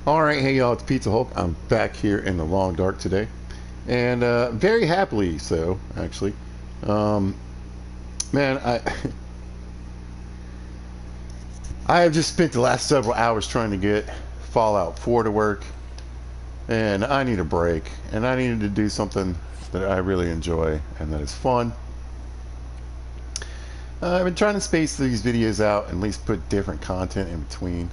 Alright, hey y'all, it's Pizza Hulk. I'm back here in the long dark today. And very happily so, actually. Um, man, I have just spent the last several hours trying to get Fallout 4 to work. And I need a break. And I needed to do something that I really enjoy and that is fun. I've been trying to space these videos out and at least put different content in between.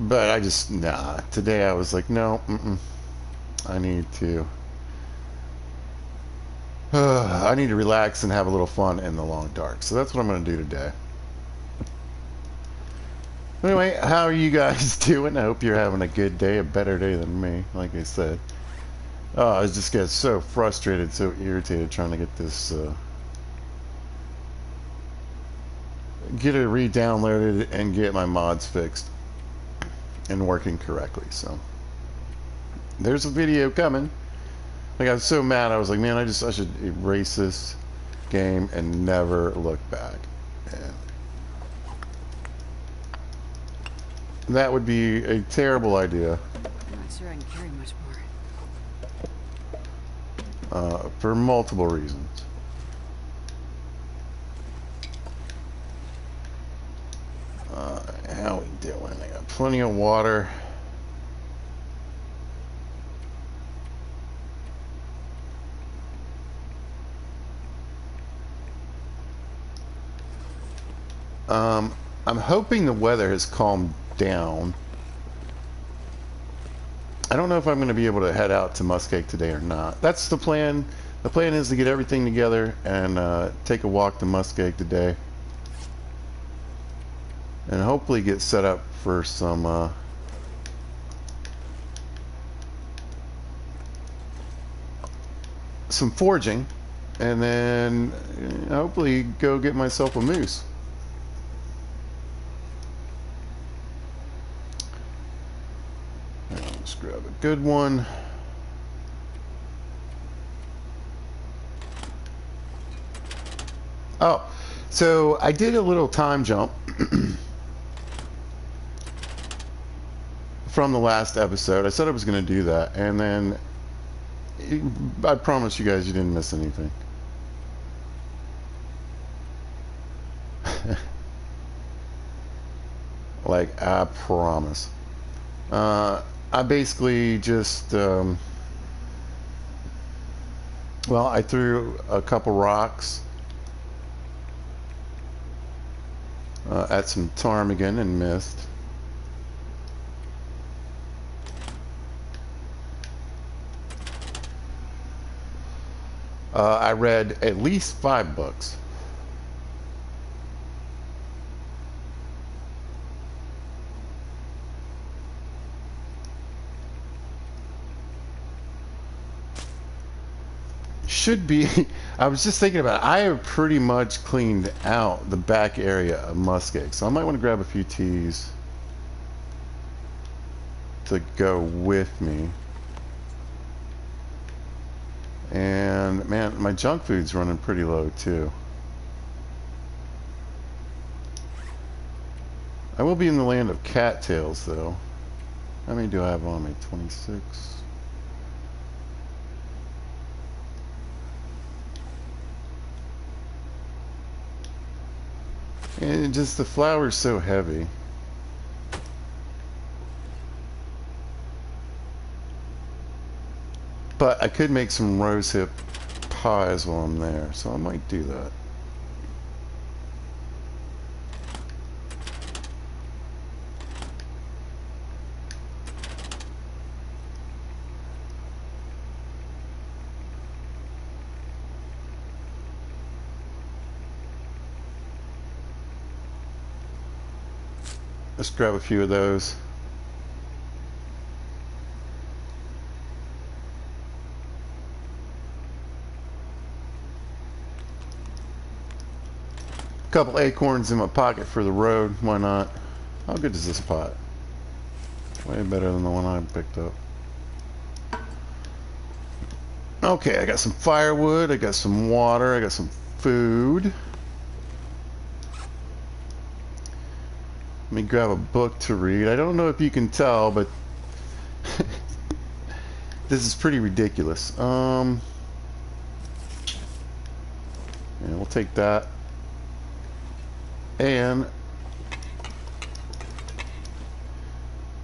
But I just, nah. Today I was like, no, I need to. I need to relax and have a little fun in the long dark. So that's what I'm going to do today. Anyway, how are you guys doing? I hope you're having a good day, a better day than me, like I said. I just get so frustrated, so irritated trying to get this, get it re-downloaded and get my mods fixed and working correctly. So there's a video coming. Like, I was so mad, I was like, man, I should erase this game and never look back. And that would be a terrible idea. I'm not sure I can carry much more. For multiple reasons. How we doing? I got plenty of water. I'm hoping the weather has calmed down. I don't know if I'm going to be able to head out to Muskeg today or not. That's the plan. The plan is to get everything together and take a walk to Muskeg today. And hopefully get set up for some foraging. And then hopefully go get myself a moose. Let's grab a good one. Oh, so I did a little time jump from the last episode. I said I was going to do that, and then I promise you guys you didn't miss anything. Like, I promise. I basically just, well, I threw a couple rocks at some ptarmigan and missed. I read at least 5 books. Should be. I was just thinking about it. I have pretty much cleaned out the back area of Muskeg, so I might want to grab a few teas to go with me. And man, my junk food's running pretty low too. I will be in the land of cattails though. How many do I have on me? 26. And just the flour's so heavy. But I could make some rosehip pies while I'm there, so I might do that. Let's grab a few of those. Couple acorns in my pocket for the road. Why not? How good is this pot? Way better than the one I picked up. Okay, I got some firewood, I got some water, I got some food. Let me grab a book to read. I don't know if you can tell, but this is pretty ridiculous. Yeah, we'll take that. And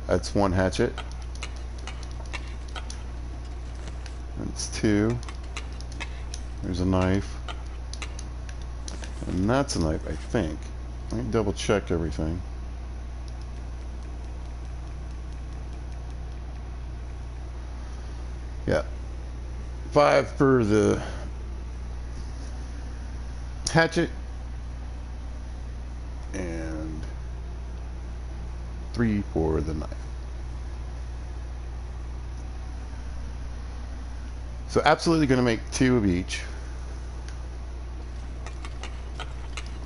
that's one hatchet. That's two. There's a knife. And that's a knife, I think. Let me double check everything. Yeah. 5 for the hatchet. And 3 for the knife. So absolutely going to make 2 of each.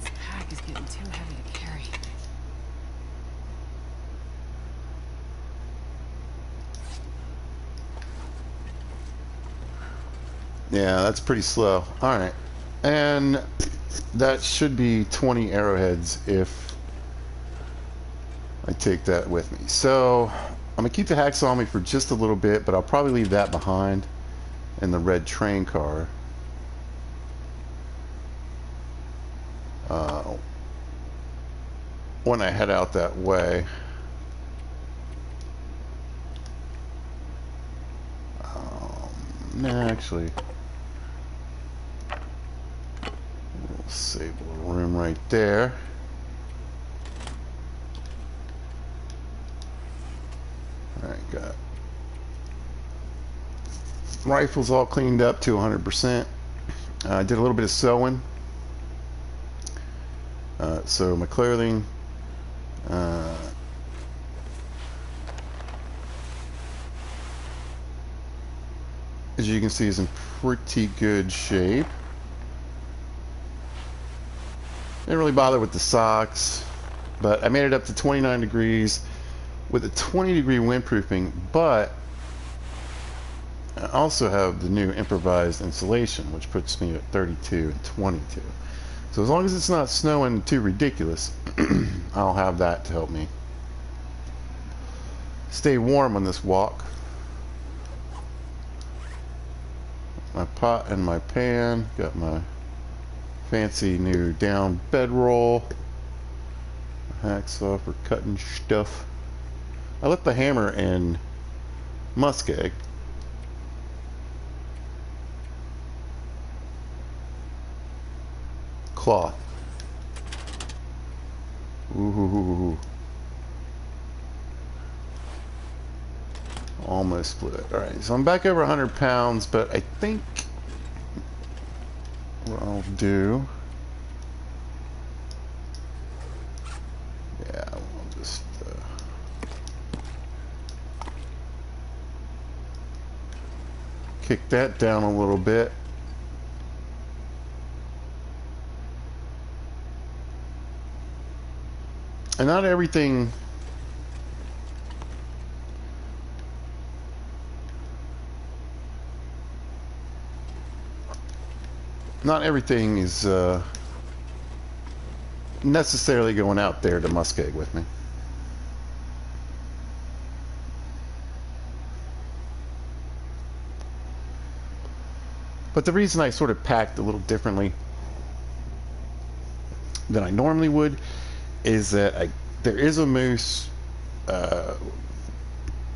This pack is getting too heavy to carry. Yeah, that's pretty slow. Alright. And that should be 20 arrowheads if I take that with me. So I'm going to keep the hacksaw on me for just a little bit, but I'll probably leave that behind in the red train car. When I head out that way. Nah, actually, we'll save a little room right there. Alright, got rifles all cleaned up to 100%. I did a little bit of sewing. So my clothing, as you can see, is in pretty good shape. Didn't really bother with the socks, but I made it up to 29 degrees with a 20-degree windproofing, but I also have the new improvised insulation, which puts me at 32 and 22. So as long as it's not snowing too ridiculous, I'll have that to help me stay warm on this walk. My pot and my pan, got my fancy new down bedroll, hacksaw for cutting stuff. I left the hammer in muskeg. Cloth. Ooh. Almost split. Alright, so I'm back over 100 pounds, but I think what I'll do, yeah, I'll just kick that down a little bit. And not everything is necessarily going out there to muskeg with me. But the reason I sort of packed a little differently than I normally would is that there is a moose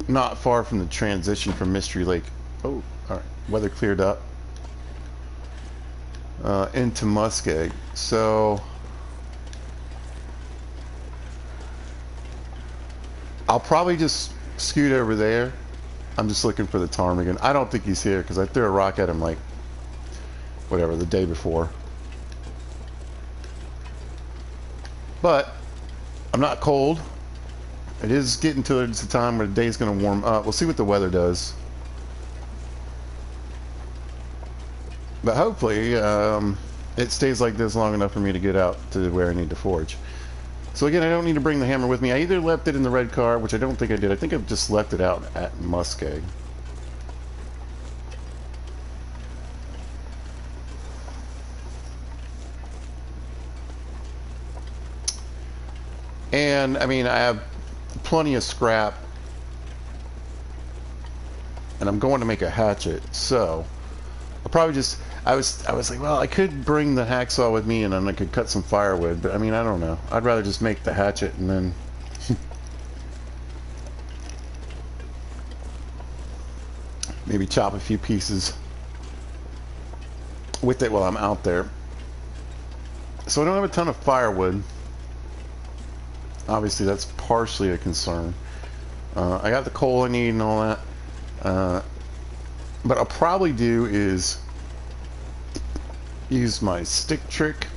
not far from the transition from Mystery Lake. Oh, all right, weather cleared up. Into muskeg, so I'll probably just scoot over there. I'm just looking for the ptarmigan. I don't think he's here because I threw a rock at him like whatever the day before. But I'm not cold. It is getting towards the time where the day's going to warm up. We'll see what the weather does. But hopefully, it stays like this long enough for me to get out to where I need to forage. So again, I don't need to bring the hammer with me. I either left it in the red car, which I don't think I did. I think I've just left it out at muskeg. And I mean, I have plenty of scrap, and I'm going to make a hatchet, so I'll probably just. I was like, well, I could bring the hacksaw with me, and then I could cut some firewood. But I mean, I don't know. I'd rather just make the hatchet and then maybe chop a few pieces with it while I'm out there. So I don't have a ton of firewood. Obviously, that's partially a concern. I got the coal I need and all that. What I'll probably do is use my stick trick.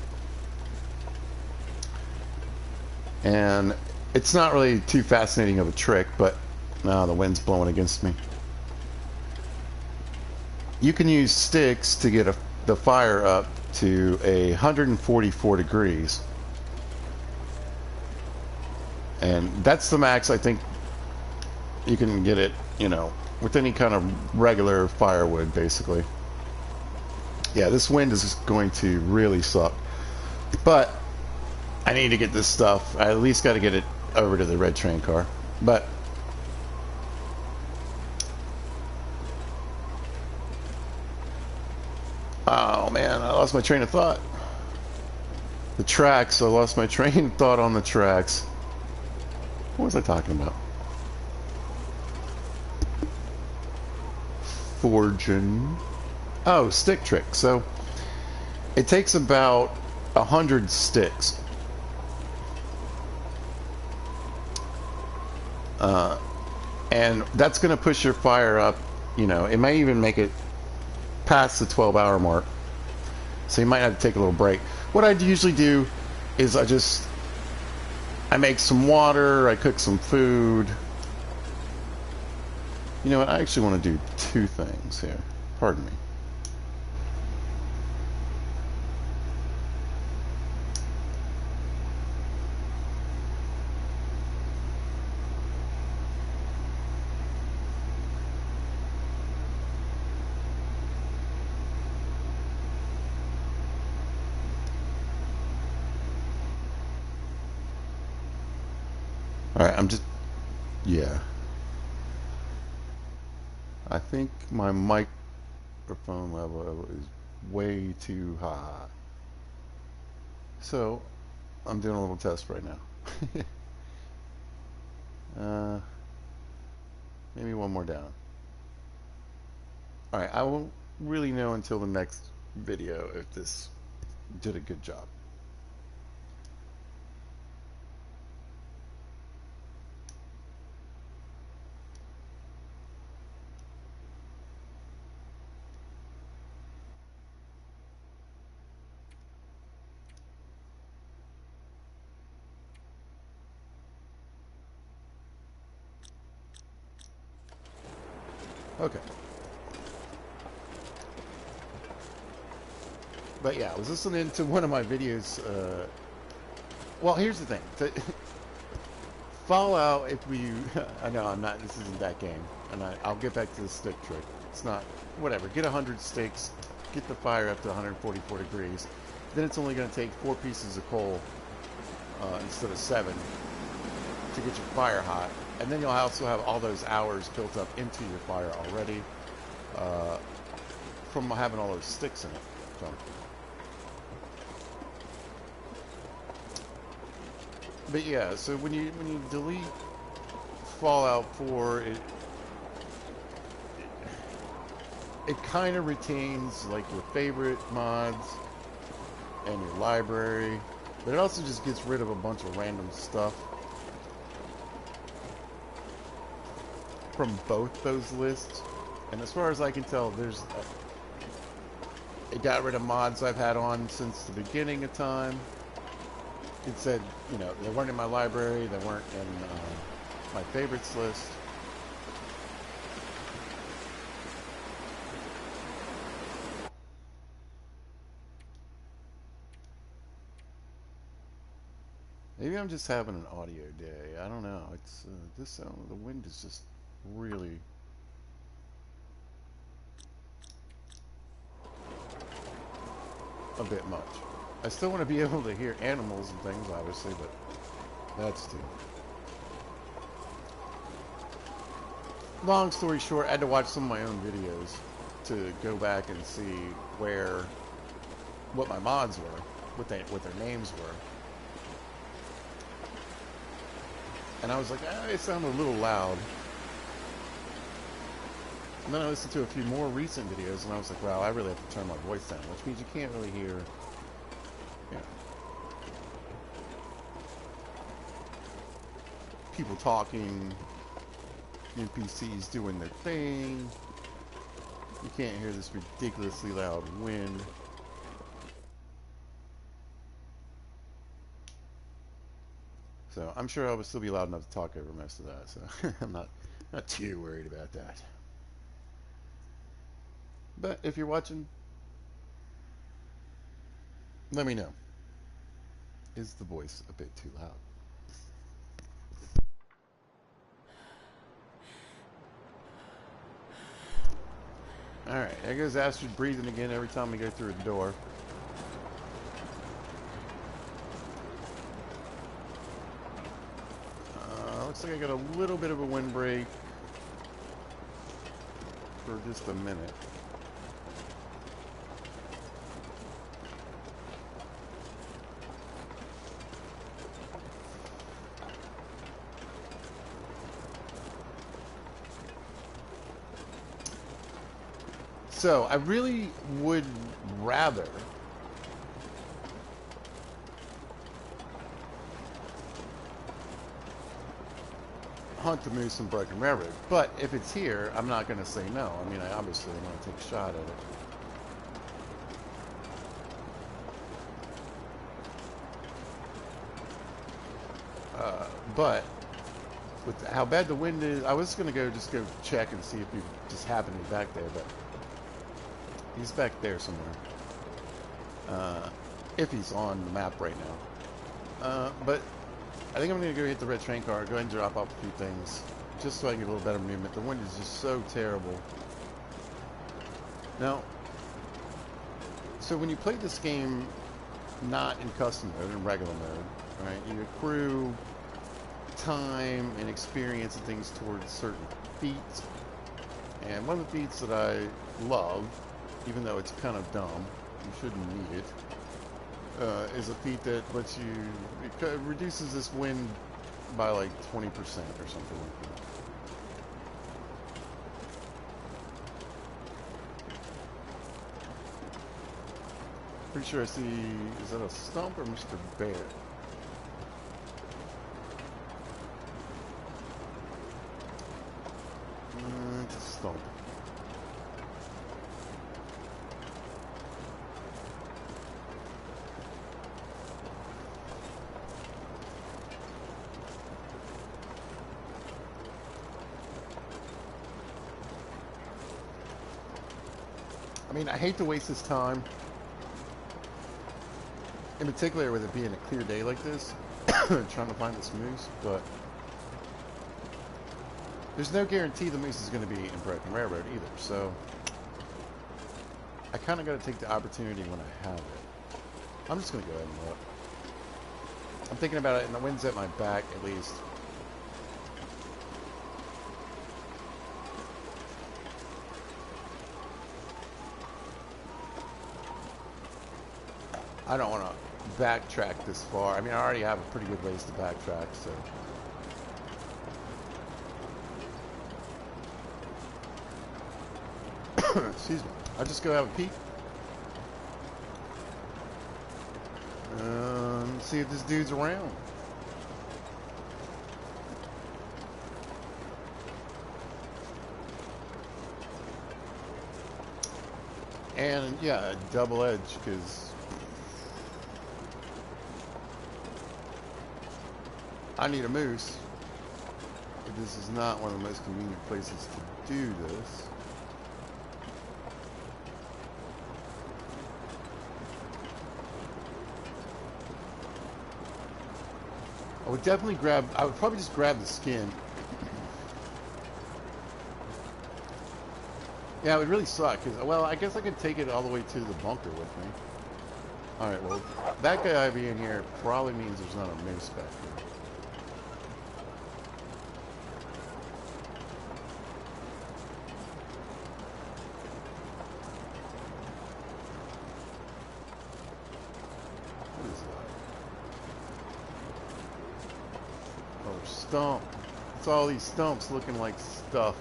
And it's not really too fascinating of a trick, but the wind's blowing against me. You can use sticks to get the fire up to 144 degrees. And that's the max I think you can get it, with any kind of regular firewood, basically. Yeah, this wind is going to really suck. But I need to get this stuff. I at least got to get it over to the red train car. But oh man, I lost my train of thought. The tracks. I lost my train of thought on the tracks. What was I talking about? Forging. Oh, stick trick. So it takes about 100 sticks. And that's going to push your fire up. It might even make it past the 12-hour mark. So you might have to take a little break. What I usually do is I make some water, I cook some food. You know what? I actually want to do two things here. Pardon me. Alright, yeah. I think my microphone level is way too high. So, I'm doing a little test right now. Maybe one more down. Alright, I won't really know until the next video if this did a good job. Okay. But yeah, I was listening to one of my videos. Well, here's the thing. Fallout, if we... I know, I'm not... This isn't that game. And I'll get back to the stick trick. It's not... Whatever. Get 100 sticks. Get the fire up to 144 degrees. Then it's only going to take 4 pieces of coal instead of 7 to get your fire hot. And then you'll also have all those hours built up into your fire already from having all those sticks in it. So, but yeah, so when you delete Fallout 4, it kind of retains like your favorite mods and your library, but it also just gets rid of a bunch of random stuff from both those lists. And as far as I can tell, it got rid of mods I've had on since the beginning of time. It said, they weren't in my library, they weren't in my favorites list. Maybe I'm just having an audio day. I don't know. It's this sound. The wind is just really. A bit much. I still want to be able to hear animals and things, obviously, but That's two. Long story short, I had to watch some of my own videos to go back and see what my mods were, what their names were. And I was like, it sounded a little loud. And then I listened to a few more recent videos, and I was like, wow, I really have to turn my voice down, which means you can't really hear, you know, people talking, NPCs doing their thing. You can't hear this ridiculously loud wind. So I'm sure I would still be loud enough to talk over most of that, so I'm not too worried about that. But if you're watching, let me know. Is the voice a bit too loud? Alright, there goes Astrid breathing again every time we go through a door. Looks like I got a little bit of a windbreak for just a minute. So, I really would rather hunt the moose in Broken Railroad, but if it's here, I'm not going to say no. I mean, I obviously want to take a shot at it. But with how bad the wind is, I was going to just go check and see if he just happened to be back there, but he's back there somewhere. If he's on the map right now. But I think I'm going to go hit the red train car, go ahead and drop off a few things, just so I can get a little better movement. The wind is just so terrible. Now, so when you play this game not in custom mode, in regular mode, right, you accrue time and experience and things towards certain feats. And one of the feats that I love, even though it's kind of dumb, you shouldn't need it, is a feat that lets you, it reduces this wind by like 20% or something like that. Pretty sure I see, is that a stump or Mr. Bear? It's a stump. I mean, I hate to waste this time, in particular with it being a clear day like this, trying to find this moose, but there's no guarantee the moose is going to be in Broken Railroad either, so I kind of got to take the opportunity when I have it. I'm just going to go ahead and look. I'm thinking about it, and the wind's at my back at least. I don't want to backtrack this far. I mean, I already have a pretty good ways to backtrack, so. Excuse me. I'll just go have a peek. See if this dude's around. And yeah, double edge, because I need a moose. But this is not one of the most convenient places to do this. I would probably just grab the skin. Yeah, it would really suck, because, well, I guess I could take it all the way to the bunker with me. Alright, well, that guy being here probably means there's not a moose back here. Stump. It's all these stumps looking like stuff.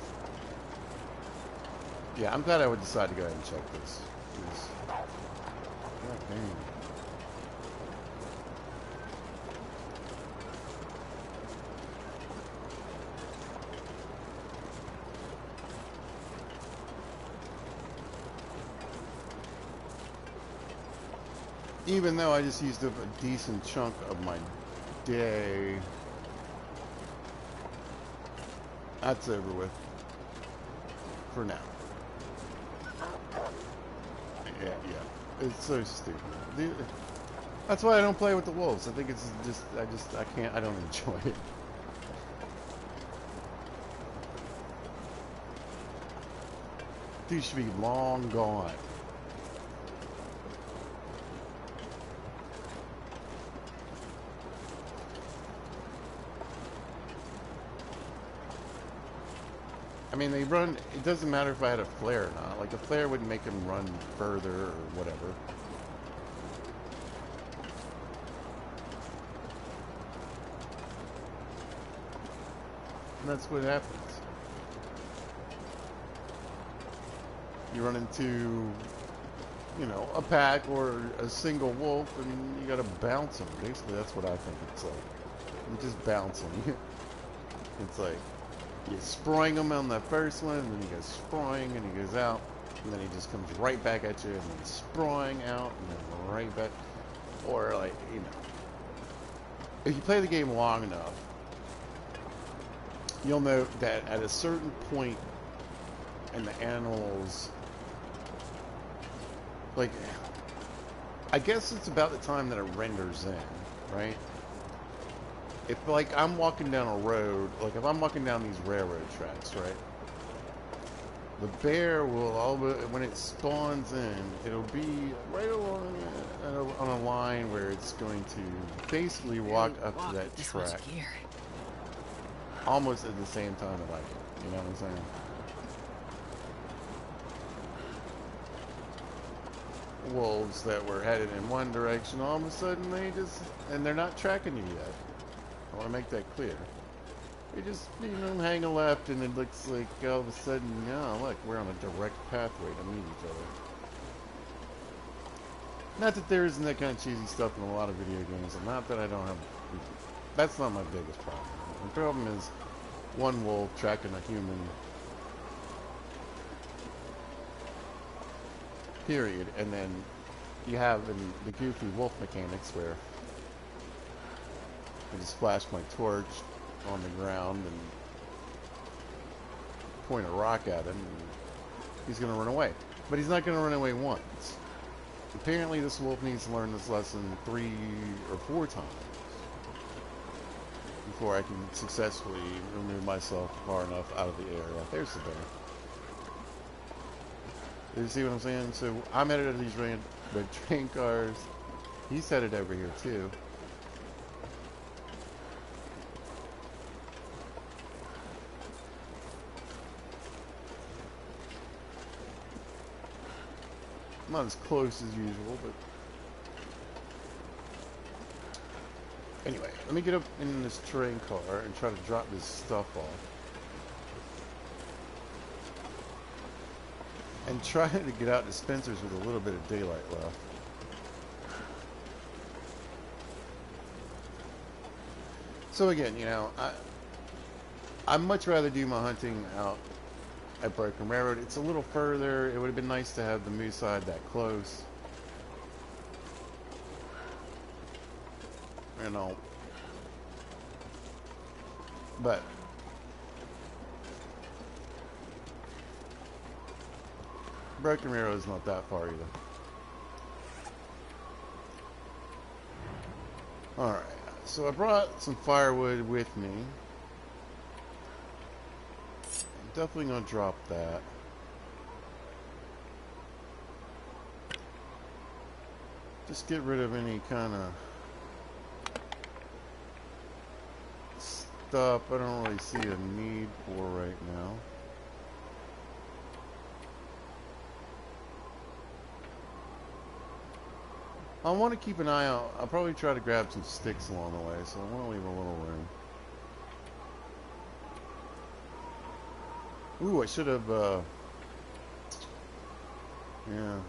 Yeah, I'm glad I would decide to go ahead and check this. God dang. Even though I just used up a decent chunk of my day, that's over with for now. Yeah. It's so stupid. That's why I don't play with the wolves. I think it's I can't, I don't enjoy it. Dude should be long gone. I mean, they run, it doesn't matter if I had a flare or not. Like, a flare would make them run further or whatever. And that's what happens. You run into, you know, a pack or a single wolf and you gotta bounce them. Basically, that's what I think it's like. You just bounce them. It's like, you spring him on the first one, and then he goes spring, and he goes out, and then he just comes right back at you, and then spring out, and then right back. Or, like, you know, if you play the game long enough, you'll know that at a certain point in the animals, like, I guess it's about the time that it renders in, right? If, like, I'm walking down a road, like, if I'm walking down these railroad tracks, right? The bear will, when it spawns in, it'll be right along on a line where it's going to basically walk up to that track. Almost at the same time that I do. You know what I'm saying? Wolves that were headed in one direction, all of a sudden and they're not tracking you yet. I want to make that clear. They just, you know, hang a left, and it looks like all of a sudden, oh, look, we're on a direct pathway to meet each other. Not that there isn't that kind of cheesy stuff in a lot of video games, and not that I don't have... That's not my biggest problem. The problem is one wolf tracking a human, period, and then you have the goofy wolf mechanics where I just flash my torch on the ground and point a rock at him, and he's going to run away. But he's not going to run away once. Apparently this wolf needs to learn this lesson 3 or 4 times before I can successfully remove myself far enough out of the area. There's the bear. You see what I'm saying? So I'm headed to these red train cars. He's headed over here too. Not as close as usual, but anyway, let me get up in this train car and try to drop this stuff off. And try to get out to Spencer's with a little bit of daylight left. So again, you know, I'd much rather do my hunting out at Broken Railroad. It's a little further. It would have been nice to have the moose side that close. You know. But Broken Railroad is not that far either. Alright, so I brought some firewood with me. Definitely gonna drop that. Just get rid of any kind of stuff I don't really see a need for right now. I want to keep an eye out. I'll probably try to grab some sticks along the way, so I want to leave a little room. Ooh, I should have, yeah.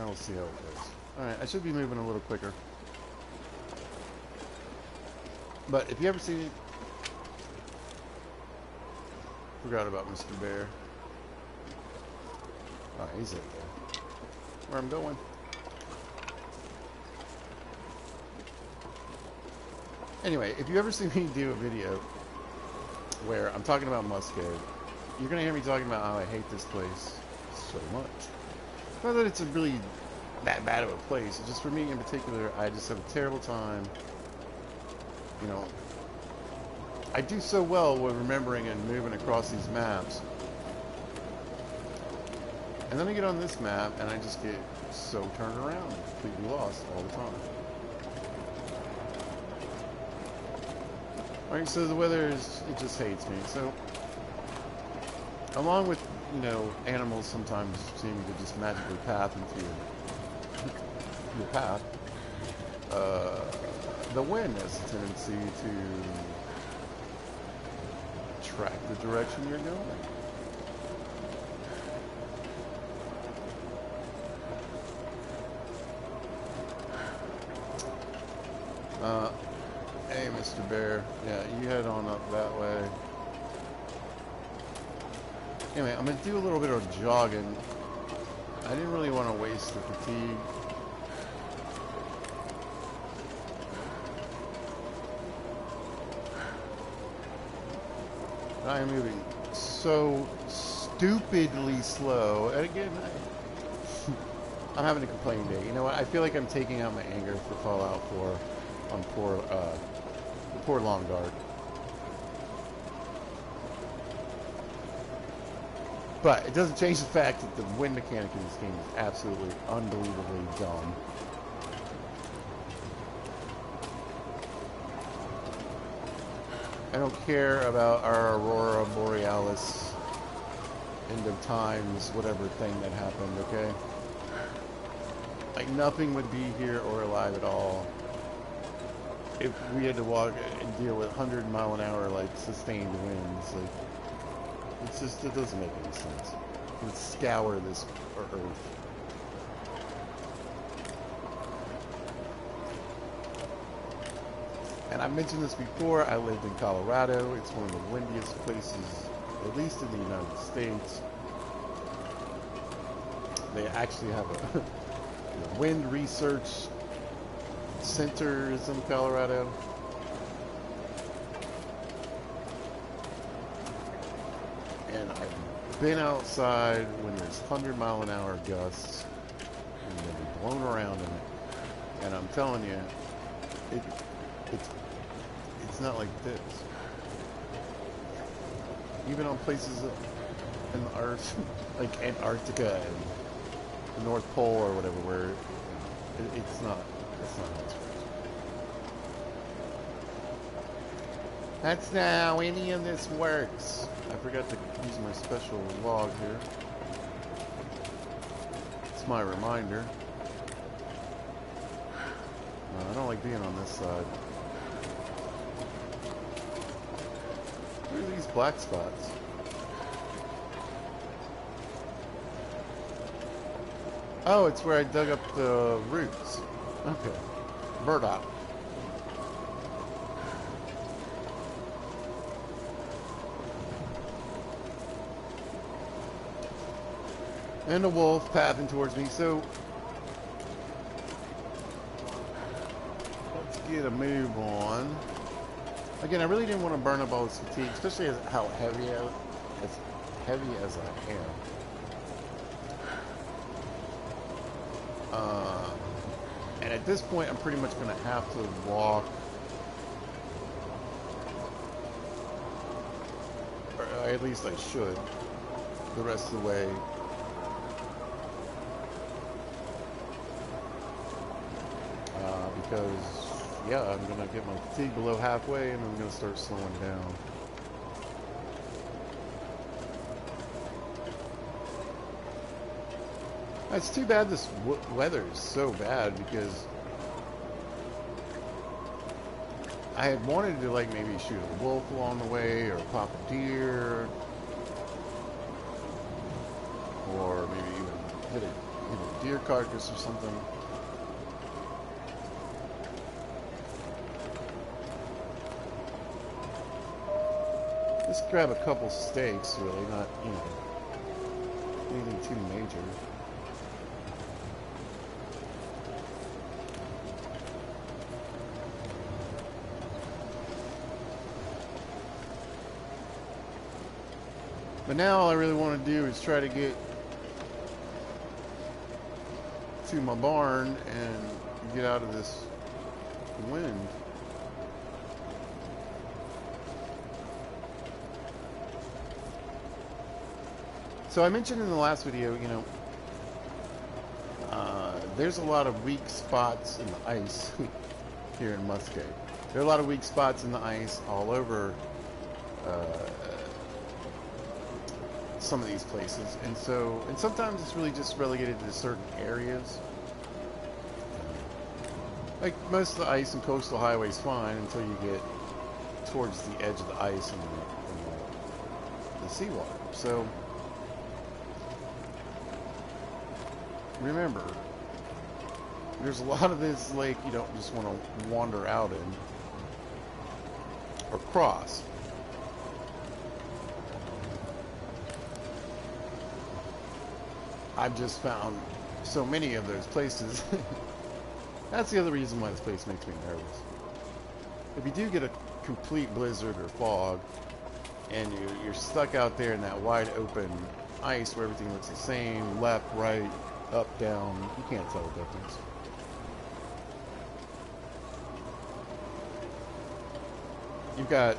We'll see how it goes. Alright, I should be moving a little quicker. But if you ever see... Forgot about Mr. Bear. Alright, he's up there. Where I'm going. Anyway, if you ever see me do a video where I'm talking about Musco, you're going to hear me talking about how I hate this place so much. Not that it's a really that bad of a place. It's just for me in particular, I just have a terrible time. You know, I do so well with remembering and moving across these maps. And then I get on this map and I just get so turned around and completely lost all the time. Alright, so the weather is, it just hates me. So, along with, you know, animals sometimes seem to just magically path into your path, the wind has a tendency to track the direction you're going. Hey, Mr. Bear. Yeah, you head on up that way. Anyway, I'm going to do a little bit of jogging. I didn't really want to waste the fatigue. I am moving so stupidly slow. And again, I'm having a complaint day. You know what? I feel like I'm taking out my anger for Fallout 4 on poor Long Guard. But it doesn't change the fact that the wind mechanic in this game is absolutely unbelievably dumb. I don't care about our Aurora Borealis end of times, whatever thing that happened, okay? Like, nothing would be here or alive at all if we had to walk and deal with 100-mile-an-hour, like, sustained winds. Like, it's just, it doesn't make any sense. Let's scour this earth. And I mentioned this before, I lived in Colorado. It's one of the windiest places, at least in the United States. They actually have a wind research center in Colorado. And I've been outside when there's 100-mile-an-hour gusts and then be blown around in it. And I'm telling you, it's not like this. Even on places in the Earth, like Antarctica and the North Pole or whatever, where it's not how it's supposed to be. That's not how any of this works. I forgot to use my special log here. It's my reminder. I don't like being on this side. What are these black spots? Oh, it's where I dug up the roots. Okay. Burdock. And a wolf pathing towards me, so let's get a move on. Again, I really didn't want to burn up all this fatigue, especially how heavy as I am. And at this point, I'm pretty much going to have to walk, or at least I should, the rest of the way. Because, yeah, I'm going to get my fatigue below halfway, and I'm going to start slowing down. It's too bad this weather is so bad, because I had wanted to like maybe shoot a wolf along the way or pop a deer or maybe even hit a deer carcass or something. Just grab a couple steaks, really, not, you know, anything too major. But now all I really want to do is try to get to my barn and get out of this wind. So I mentioned in the last video, you know, there's a lot of weak spots in the ice here in Muscat. There are a lot of weak spots in the ice all over some of these places, and sometimes it's really just relegated to certain areas. Like most of the ice and coastal highways fine until you get towards the edge of the ice and the seawater. So remember, there's a lot of this lake you don't just want to wander out in or cross. I've just found so many of those places. That's the other reason why this place makes me nervous. If you do get a complete blizzard or fog and you're stuck out there in that wide open ice where everything looks the same, left, right, up, down, you can't tell the difference. You've got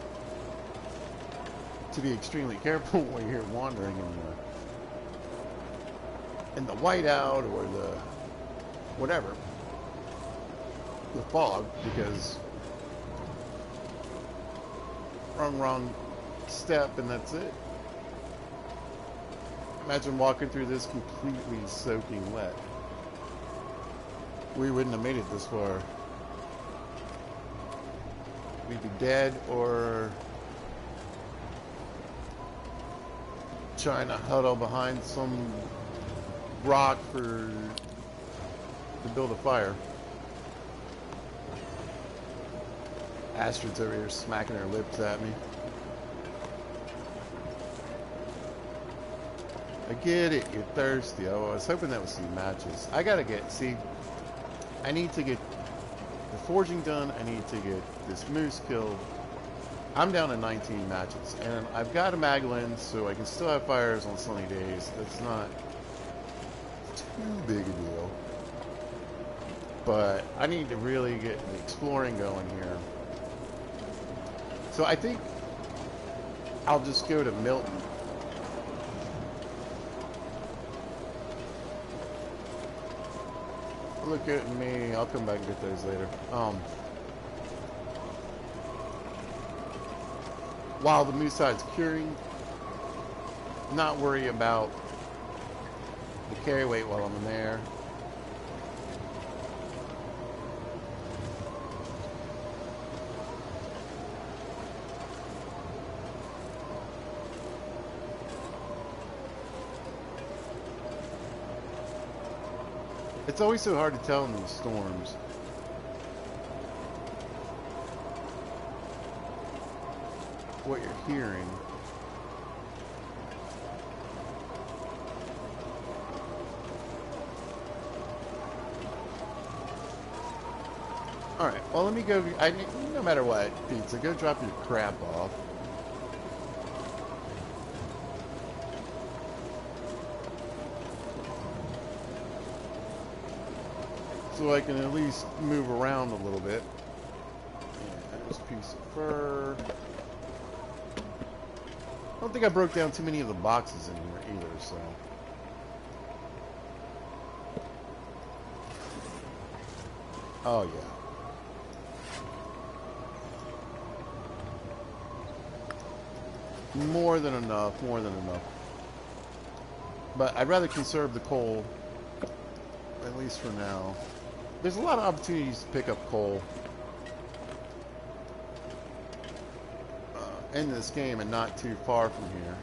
to be extremely careful when you're wandering in the whiteout or the whatever, the fog, because wrong step and that's it. Imagine walking through this completely soaking wet. We wouldn't have made it this far. We'd be dead or trying to huddle behind some rock to build a fire. Astrid's over here smacking her lips at me. I get it, you're thirsty. Oh, I was hoping that was some matches. I gotta I need to get the forging done. I need to get this moose killed. I'm down to 19 matches, and I've got a Magdalene, so I can still have fires on sunny days. That's not too big a deal. But I need to really get the exploring going here. So I think I'll just go to Milton. Look at me. I'll come back and get those later. While the moose side's curing, not worry about the carry weight while I'm in there. It's always so hard to tell in these storms. What you're hearing. Alright, well let me go, no matter what, pizza, go drop your crap off. So I can at least move around a little bit. Yeah, there's a piece of fur. I don't think I broke down too many of the boxes in here either, so. Oh yeah. More than enough, more than enough. But I'd rather conserve the coal, at least for now. There's a lot of opportunities to pick up coal. end this game and not too far from here.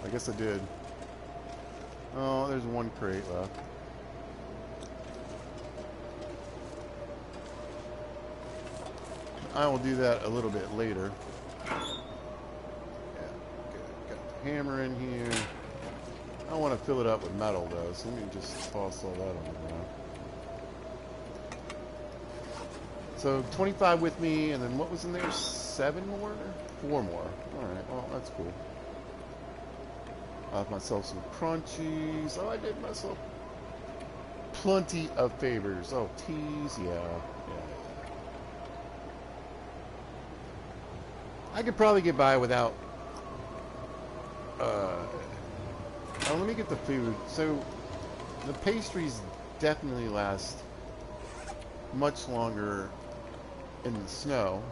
I guess I did. Oh, there's one crate left. I will do that a little bit later. Yeah, good. Got the hammer in here. I want to fill it up with metal though, so let me just toss all that on the ground. So 25 with me, and then what was in there? 7 more? 4 more. Alright, well, that's cool. I have myself some crunchies. Oh, I did myself plenty of favors. Oh, teas, yeah. I could probably get by without... Oh, let me get the food. So, the pastries definitely last much longer in the snow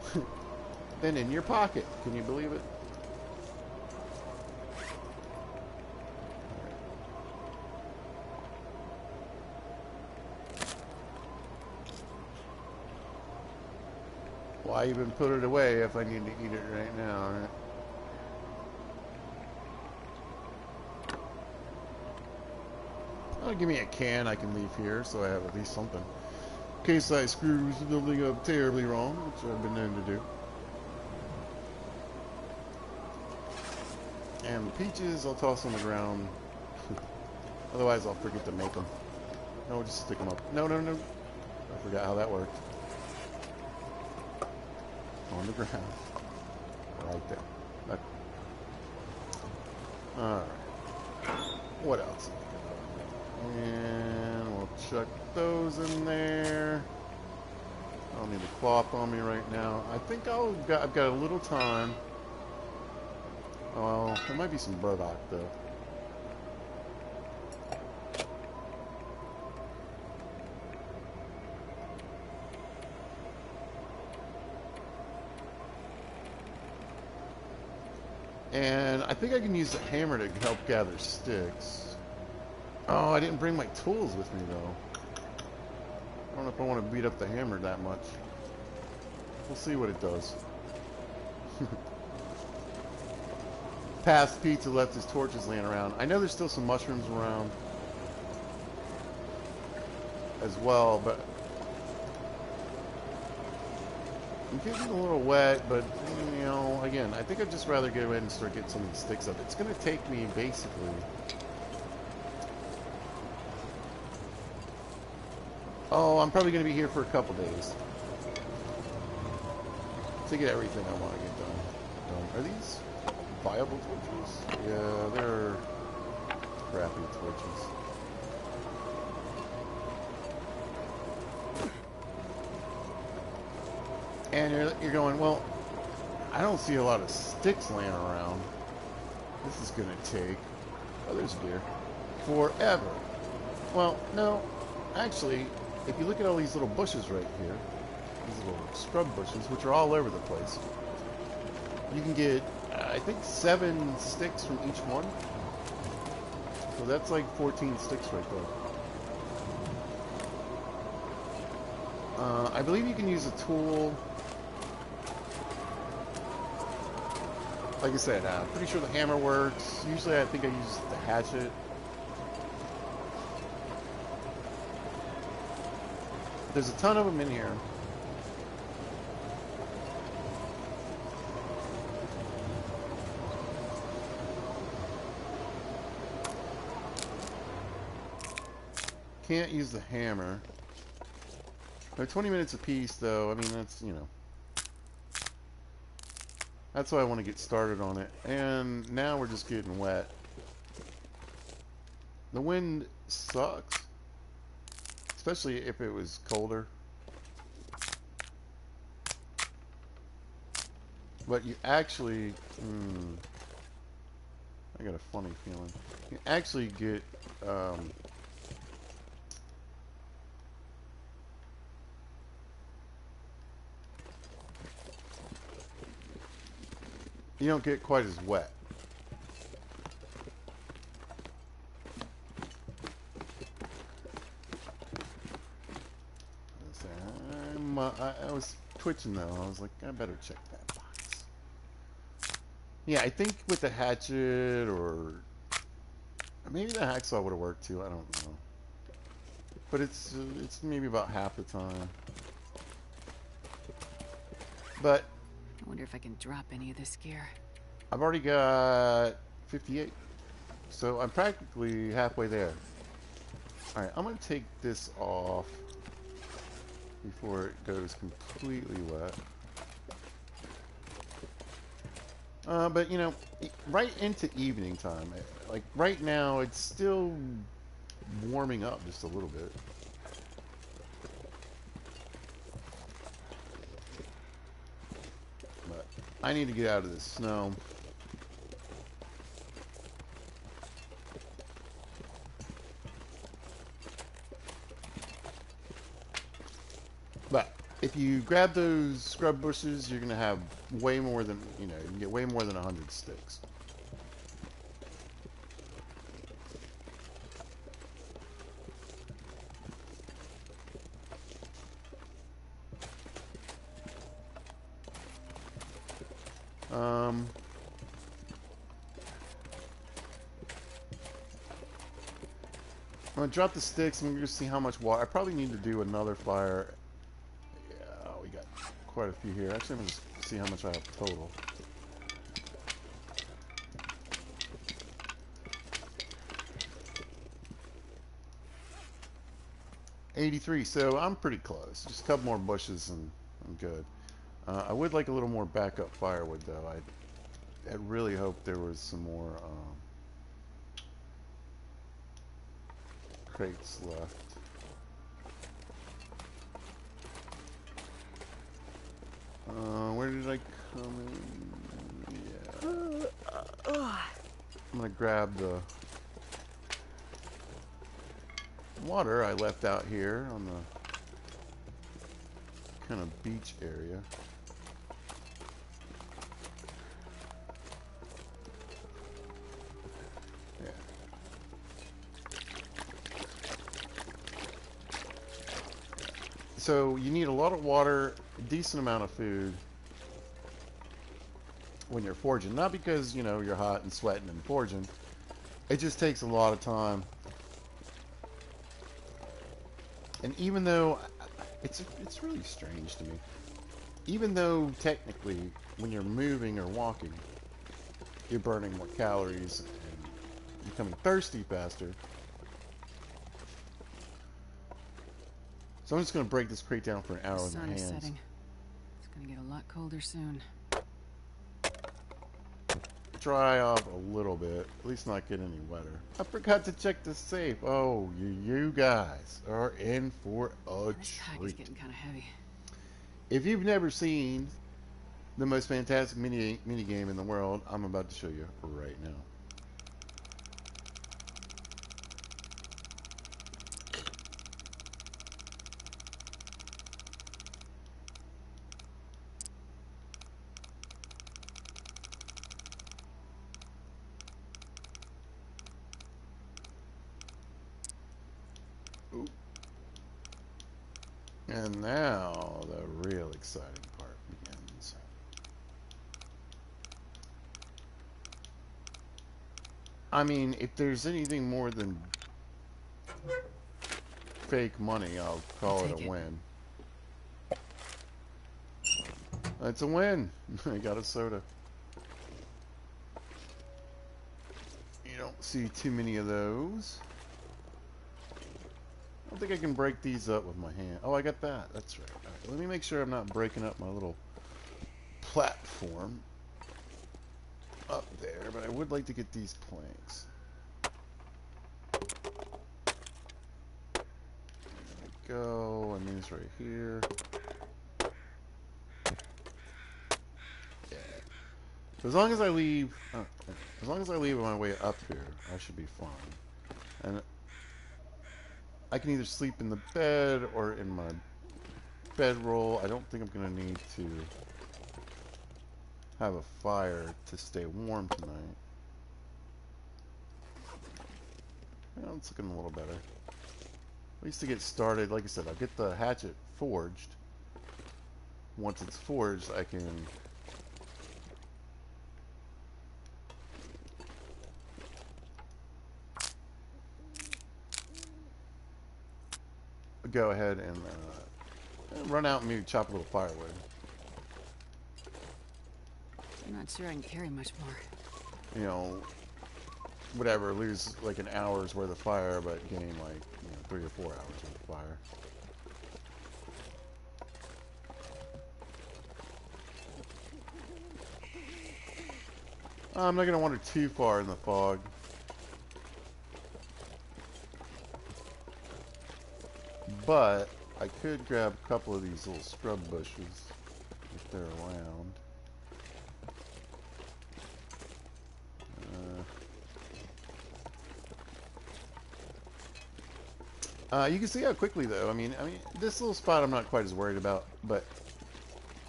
than in your pocket. Can you believe it? Why even put it away if I need to eat it right now, right? Oh, give me a can I can leave here so I have at least something. In case I screw something up terribly wrong, which I've been known to do. And the peaches I'll toss on the ground. Otherwise I'll forget to make them. No, just stick them up. No. I forgot how that worked. On the ground. Right there. Okay. Alright. What else? And we'll chuck those in there. I don't need the cloth on me right now. I think I've got a little time. Oh, there might be some burdock though. And I think I can use the hammer to help gather sticks. Oh, I didn't bring my tools with me though. I don't know if I want to beat up the hammer that much. We'll see what it does. Past pizza left his torches laying around. I know there's still some mushrooms around as well, but I'm getting a little wet, but you know, again, I think I'd just rather go ahead and start getting some of these sticks up. It's going to take me basically... Oh, I'm probably going to be here for a couple days to get everything I want to get done. Are these viable torches? Yeah, they're crappy torches. And you're going, well, I don't see a lot of sticks laying around. This is going to take... Oh, there's beer. Forever. Well, no. Actually, if you look at all these little bushes right here, these little scrub bushes, which are all over the place, you can get, I think, 7 sticks from each one. So that's like 14 sticks right there. I believe you can use a tool. Like I said, I'm pretty sure the hammer works. Usually I think I use the hatchet. There's a ton of them in here. Can't use the hammer. They're 20 minutes apiece, though. I mean, that's, you know. That's why I want to get started on it. And now we're just getting wet. The wind sucks. Especially if it was colder. But you actually... I got a funny feeling. You actually get... you don't get quite as wet. I was twitching though. I was like, I better check that box. Yeah, I think with the hatchet or maybe the hacksaw would have worked too. I don't know. But it's maybe about half the time. But I wonder if I can drop any of this gear. I've already got 58. So I'm practically halfway there. Alright, I'm going to take this off before it goes completely wet. But, you know, right into evening time. Like, right now, it's still warming up just a little bit. But I need to get out of this snow. But if you grab those scrub bushes, you're going to have way more than, you know, you can get way more than 100 sticks. Um, I'm going to drop the sticks and we're going to see how much water. I probably need to do another fire. Yeah, we got quite a few here. Actually, I'm going to see how much I have total. $83, so I'm pretty close. Just a couple more bushes and I'm good. I would like a little more backup firewood, though. I really hope there was some more crates left. Where did I come in? Yeah. I'm gonna grab the water I left out here on the kind of beach area. Yeah. So you need a lot of water, a decent amount of food when you're forging. Not because, you know, you're hot and sweating and forging. It just takes a lot of time. And even though it's really strange to me. Even though technically when you're moving or walking, you're burning more calories and becoming thirsty faster. So I'm just going to break this crate down for an hour The with my sun is hands. setting. It's gonna get a lot colder soon. Dry off a little bit, at least not get any wetter. I forgot to check the safe. Oh, you guys are in for a This pack is treat. getting kind of heavy. If you've never seen the most fantastic mini game in the world, I'm about to show you right now. Ooh. And now the real exciting part begins. I mean, if there's anything more than fake money, I'll call it a win. It's a win. I got a soda. You don't see too many of those. I don't think I can break these up with my hand. Oh, I got that. That's right. All right. Let me make sure I'm not breaking up my little platform up there, but I would like to get these planks. There we go. And these right here. Yeah. So as long as I leave my way up here, I should be fine. And I can either sleep in the bed or in my bedroll. I don't think I'm going to need to have a fire to stay warm tonight. Well, it's looking a little better. At least to get started, like I said, I'll get the hatchet forged. Once it's forged, I can go ahead and run out and maybe chop a little firewood. I'm not sure I can carry much more. You know, whatever, lose like an hour's worth of fire, but gain like 3 or 4 hours worth of fire. I'm not going to wander too far in the fog. But I could grab a couple of these little scrub bushes if they're around. You can see how quickly, though. I mean, this little spot I'm not quite as worried about, but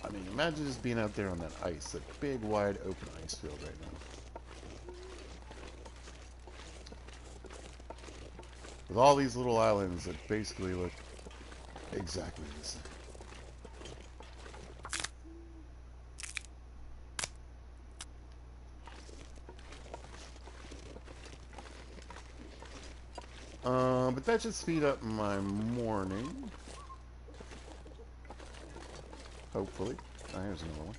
I mean, imagine just being out there on that ice, that big, wide, open ice field right now, with all these little islands that basically look exactly the same. But that should speed up my morning. Hopefully. Oh, here's another one.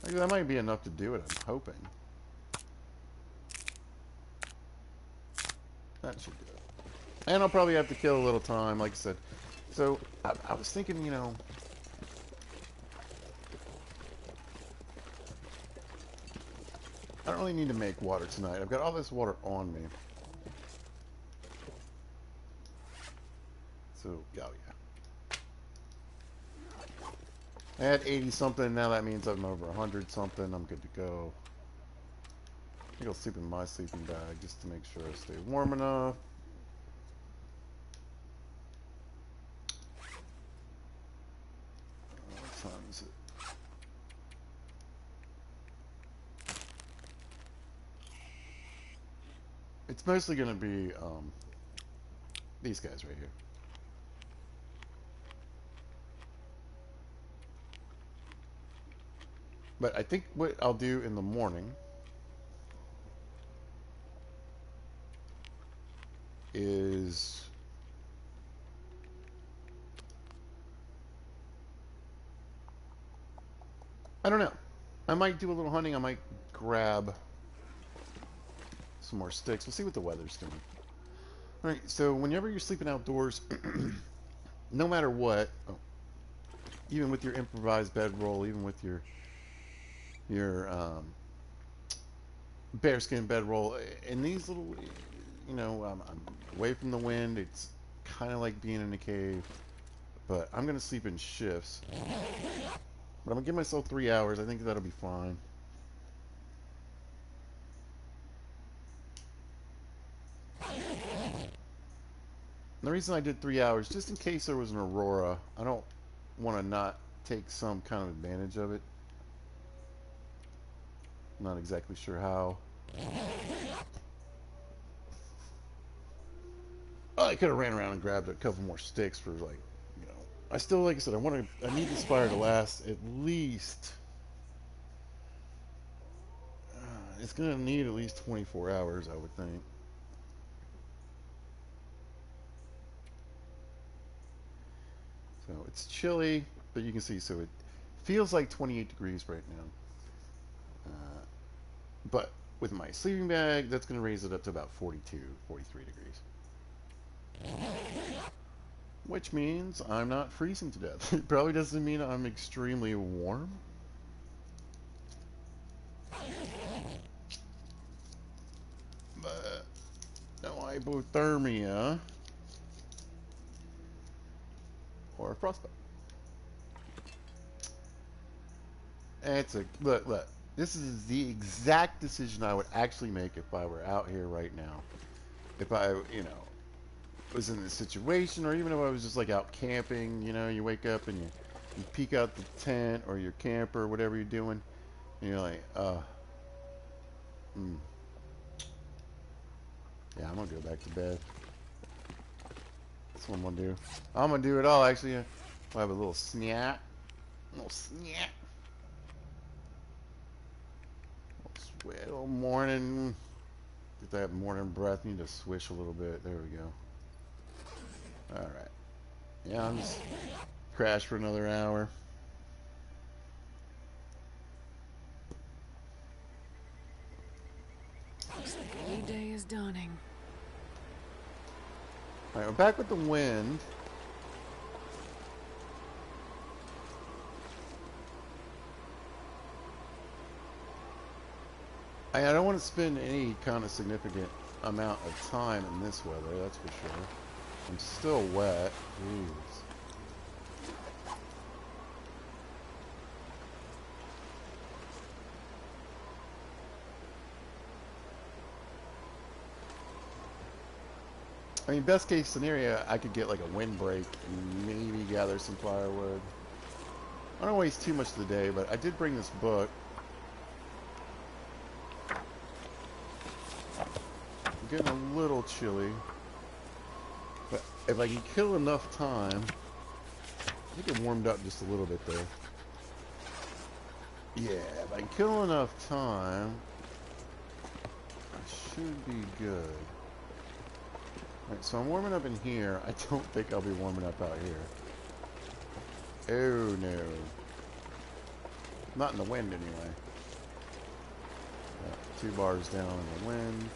Actually, that might be enough to do it, I'm hoping. That should do it. And I'll probably have to kill a little time, like I said. So, I was thinking, I don't really need to make water tonight. I've got all this water on me. So, oh yeah. I had 80 something, now that means I'm over 100 something. I'm good to go. I think I'll sleep in my sleeping bag just to make sure I stay warm enough. What time is it? It's mostly going to be these guys right here. But I think what I'll do in the morning is I don't know. I might do a little hunting. I might grab some more sticks. We'll see what the weather's doing. All right. So whenever you're sleeping outdoors, no matter what, even with your improvised bedroll, even with your bearskin bedroll, in these little, I'm away from the wind. It's kind of like being in a cave. But I'm gonna sleep in shifts. But I'm gonna give myself 3 hours. I think that'll be fine. The reason I did 3 hours, just in case there was an aurora, I don't want to not take some kind of advantage of it. I'm not exactly sure how. Oh, I could have ran around and grabbed a couple more sticks for I still, like I said, I need this fire to last at least. It's gonna need at least 24 hours, I would think. So it's chilly, but you can see, so it feels like 28 degrees right now. But with my sleeping bag, that's going to raise it up to about 42, 43 degrees. Which means I'm not freezing to death. It probably doesn't mean I'm extremely warm. But no hypothermia or frostbite. It's a look. This is the exact decision I would actually make if I were out here right now. If I, was in this situation, or even if I was just like out camping. You wake up and you peek out the tent or your camper or whatever you're doing, and you're like, mm, yeah, I'm gonna go back to bed. That's what I'm gonna do. I'm gonna do it all. Actually, I'll have a little snack, little morning. Get that morning breath. Need to swish a little bit. There we go. Alright. Yeah, I'm just crash for another hour. Looks like a new day is dawning. Alright, we're back with the wind. I don't want to spend any kind of significant amount of time in this weather, that's for sure. I'm still wet. Jeez. I mean, best case scenario, I could get like a windbreak and maybe gather some firewood. I don't waste too much of the day, but I did bring this book. I'm getting a little chilly. But if I can kill enough time, I think it warmed up just a little bit there. Yeah, if I can kill enough time, I should be good. Alright, so I'm warming up in here. I don't think I'll be warming up out here. Oh no. Not in the wind anyway. 2 bars down in the wind.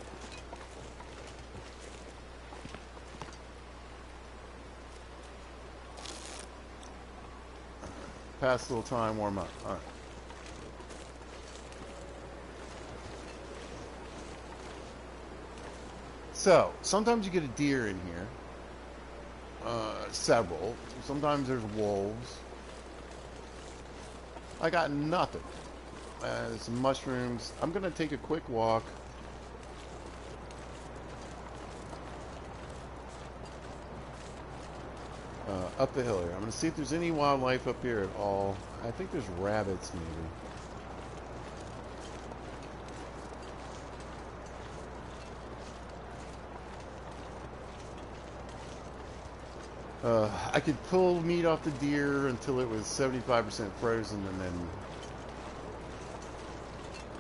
Pass a little time, warm up. Alright. So, sometimes you get a deer in here. Several. Sometimes there's wolves. I got nothing. Some mushrooms. I'm going to take a quick walk. Up the hill here. I'm going to see if there's any wildlife up here at all. I think there's rabbits, maybe. I could pull meat off the deer until it was 75% frozen, and then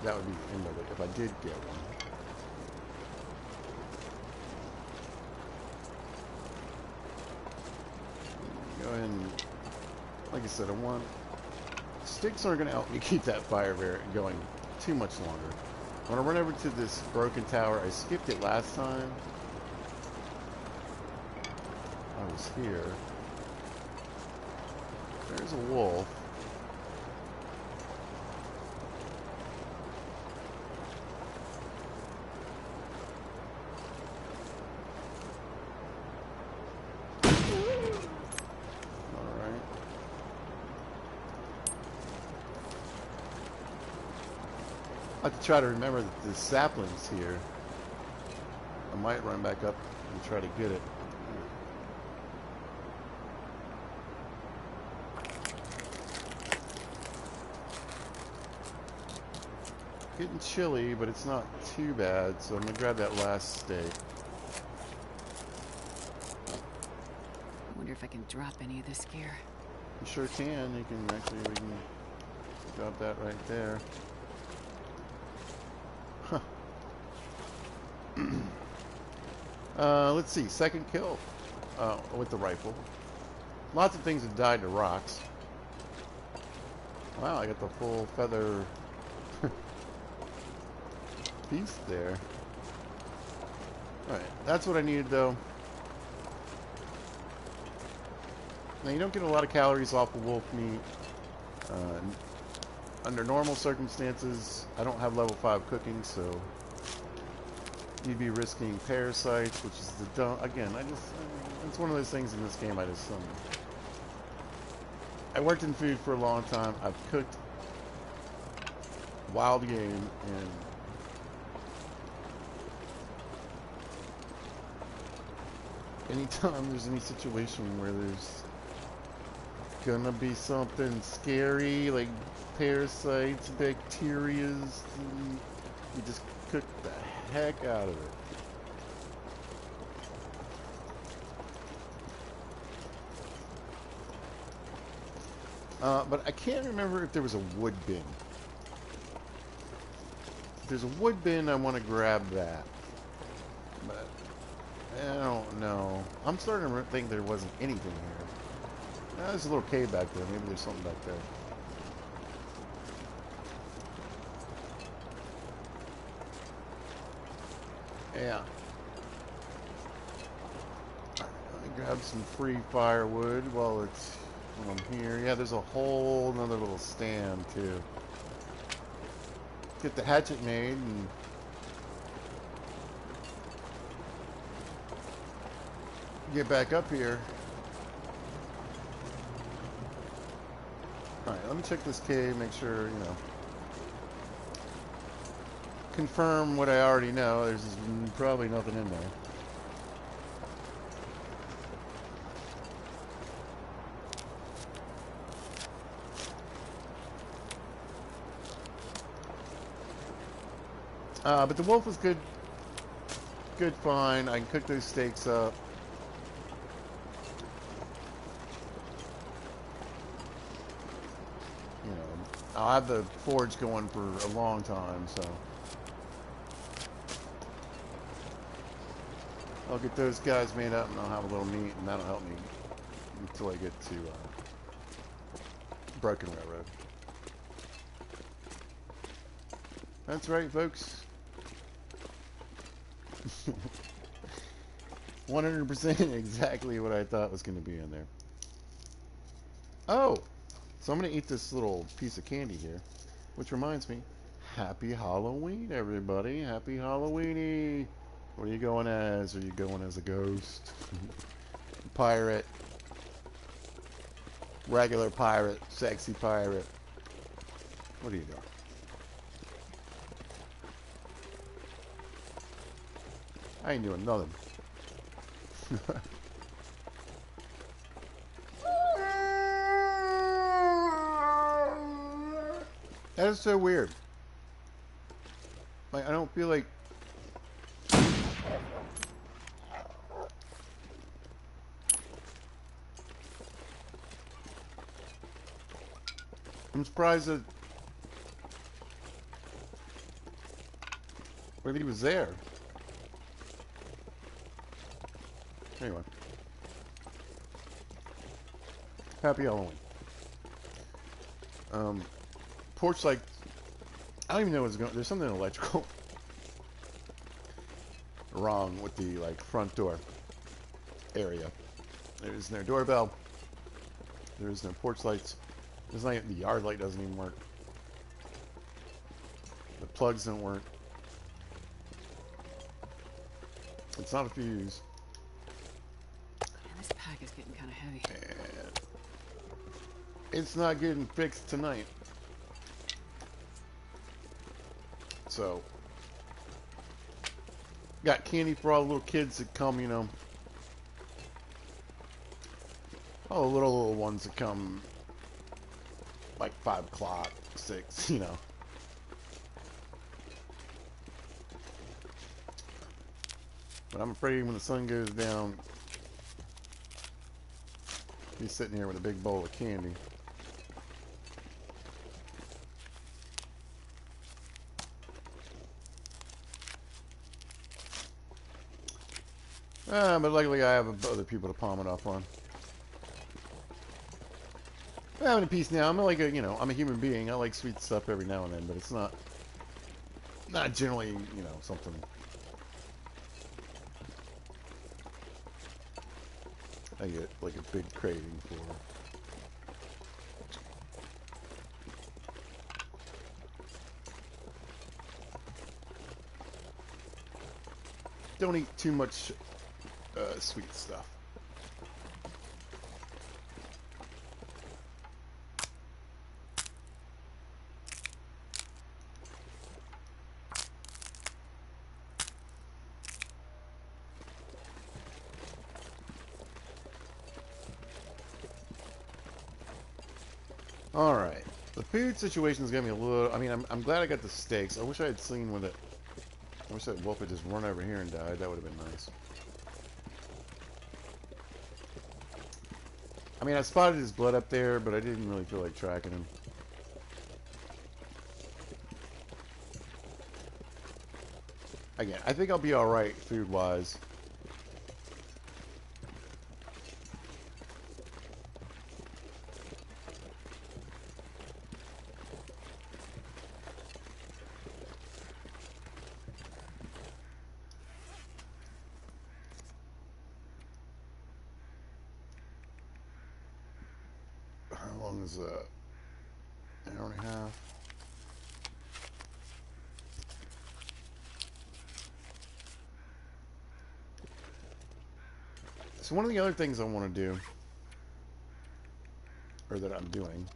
that would be the end of it if I did get one. Go ahead and, like I said, sticks aren't going to help me keep that fire going too much longer. I want to run over to this broken tower. I skipped it last time I was here. There's a wolf. Alright. I have to try to remember that the sapling's here. I might run back up and try to get it. Getting chilly, but it's not too bad, so I'm gonna grab that last steak. I wonder if I can drop any of this gear. You sure can. We can drop that right there. Huh. Let's see. Second kill with the rifle. Lots of things have died to rocks. Wow, I got the full feather piece there. Alright, that's what I needed though. Now you don't get a lot of calories off of wolf meat. Under normal circumstances, I don't have level 5 cooking, so you'd be risking parasites, which is the dumb. Again, it's one of those things in this game I just I worked in food for a long time. I've cooked wild game, and anytime there's any situation where there's gonna be something scary, like parasites, bacterias, you just cook the heck out of it. But I can't remember if there was a wood bin. If there's a wood bin, I want to grab that. But I don't know. I'm starting to think there wasn't anything here. There's a little cave back there. Maybe there's something back there. Yeah. Let me grab some free firewood while I'm here. Yeah, there's a whole another little stand too. Get the hatchet made and get back up here. Alright, let me check this cave, make sure, confirm what I already know. There's probably nothing in there. But the wolf was good find. I can cook those steaks up. I'll have the forge going for a long time, so I'll get those guys made up and I'll have a little meat, and that'll help me until I get to Broken Railroad. That's right, folks. 100% exactly what I thought was going to be in there. Oh! So I'm going to eat this little piece of candy here. Which reminds me, Happy Halloween, everybody. Happy Halloweeny. What are you going as? Are you going as a ghost? Pirate? Regular pirate? Sexy pirate? What are you doing? I ain't doing nothing. That is so weird. Like, I don't feel like... I'm surprised that... Whether he was there. Anyway. Happy Halloween. Porch, like... I don't even know what's going... There's something electrical wrong with the, like, front door area. There is no doorbell. There is no porch lights. There's not, the yard light doesn't even work. The plugs don't work. It's not a fuse. Man, this pack is getting kind of heavy. And it's not getting fixed tonight. So, got candy for all the little kids that come, all the little ones that come like 5 o'clock, 6, But I'm afraid when the sun goes down, he's sitting here with a big bowl of candy. But luckily I have other people to palm it off on. I'm having a piece now. I'm like I'm a human being. I like sweet stuff every now and then, but it's not generally, something I get like a big craving for. Don't eat too much sweet stuff. Alright. The food situation is getting me a little... I mean, I'm glad I got the steaks. I wish I had seen with it. I wish that wolf had just run over here and died. That would have been nice. I mean, I spotted his blood up there, but I didn't really feel like tracking him. Again, I think I'll be alright food-wise. Is an hour and a half. So one of the other things I want to do, or that I'm doing,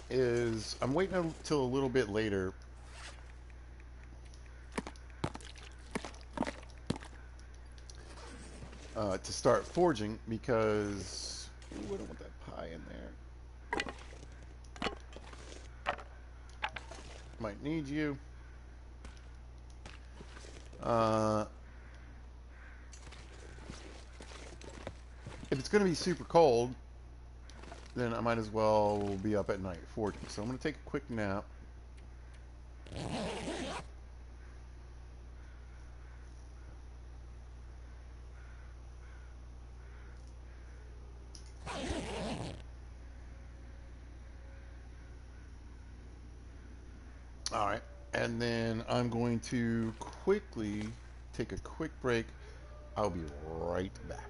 is I'm waiting until a little bit later to start forging because ooh, I don't want that pie in there. Might need you. Uh, if it's going to be super cold, then I might as well be up at night forging. So I'm going to take a quick nap. All right. And then I'm going to quickly take a quick break. I'll be right back.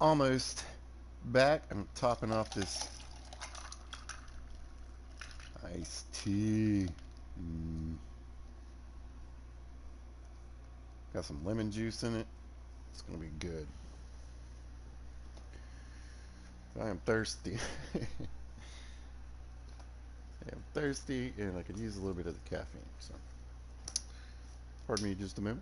Almost back. I'm topping off this iced tea. Got some lemon juice in it. It's gonna be good. I am thirsty. I am thirsty, and I could use a little bit of the caffeine. So, pardon me just a minute.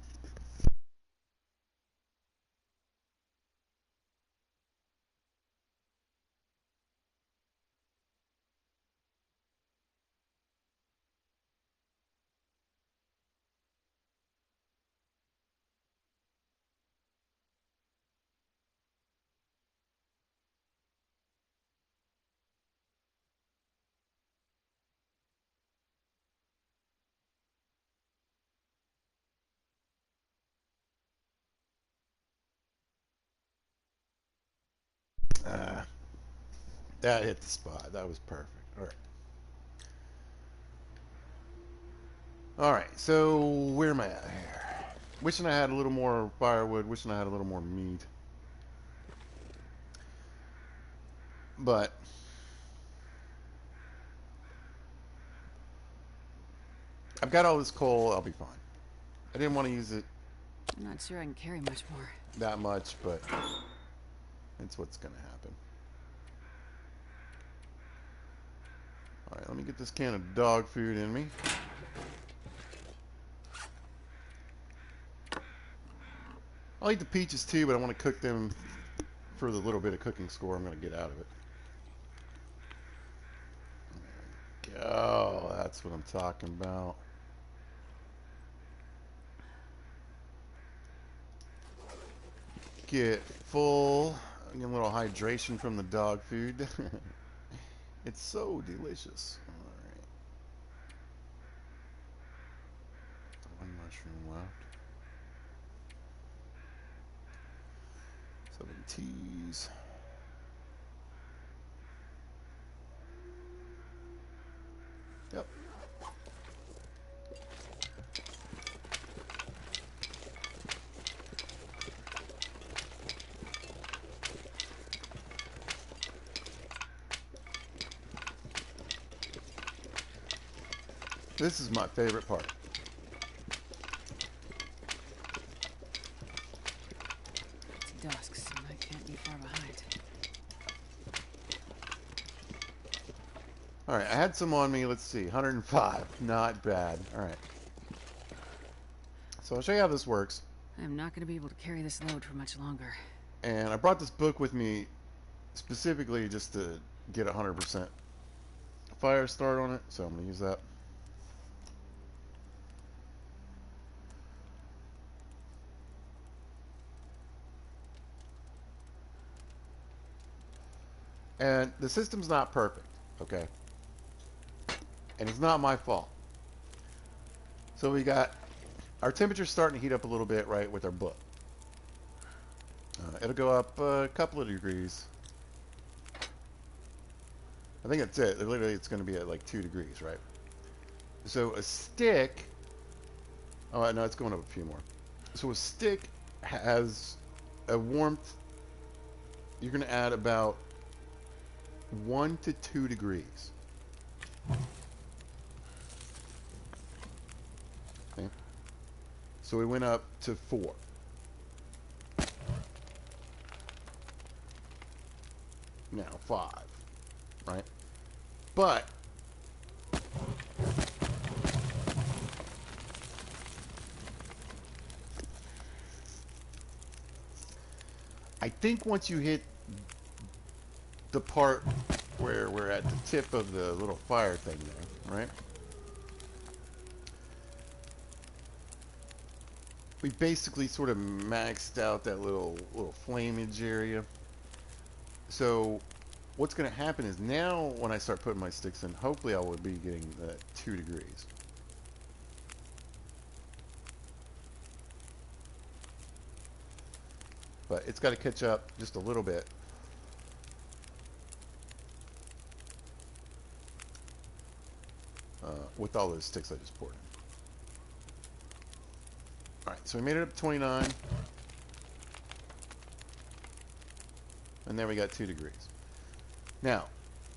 Ah, that hit the spot. That was perfect. All right. All right. So where am I at here? Wishing I had a little more firewood. Wishing I had a little more meat. But I've got all this coal. I'll be fine. I didn't want to use it I'm not sure I can carry much more. that much, but it's what's going to happen. All right. Let me get this can of dog food in me. I'll eat the peaches too, but I want to cook them for the little bit of cooking score I'm going to get out of it. Oh, that's what I'm talking about. Get full. Getting a little hydration from the dog food. It's so delicious. Alright. One mushroom left. 7 teas. Yep. This is my favorite part. It's dusk, so I can't be far behind. Alright, I had some on me. Let's see. 105. Not bad. Alright. So I'll show you how this works. I'm not going to be able to carry this load for much longer. And I brought this book with me specifically just to get 100% fire start on it. So I'm going to use that. And the system's not perfect, okay? And it's not my fault. So we got our temperature's starting to heat up a little bit, right, with our book. It'll go up a couple of degrees. I think that's it. Literally, it's going to be at like 2 degrees, right? So a stick... Oh, no, it's going up a few more. So a stick has a warmth... You're going to add about 1 to 2 degrees. Okay. So we went up to 4. Now 5. Right? But I think once you hit the part where we're at the tip of the little fire thing there, right? We basically sort of maxed out that little flamage area. So what's going to happen is now when I start putting my sticks in, hopefully I will be getting 2 degrees. But it's got to catch up just a little bit. With all those sticks I just poured in. Alright, so we made it up to 29. And there we got 2 degrees. Now,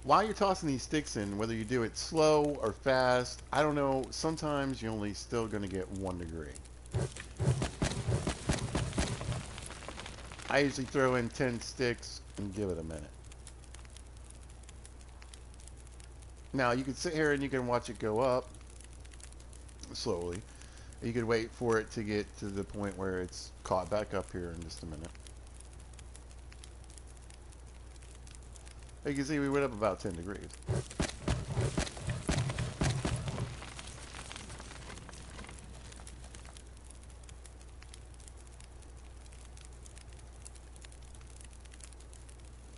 while you're tossing these sticks in, whether you do it slow or fast, I don't know, sometimes you're only still going to get 1 degree. I usually throw in 10 sticks and give it a minute. Now, you can sit here and you can watch it go up slowly. You could wait for it to get to the point where it's caught back up here in just a minute. You can see we went up about 10 degrees.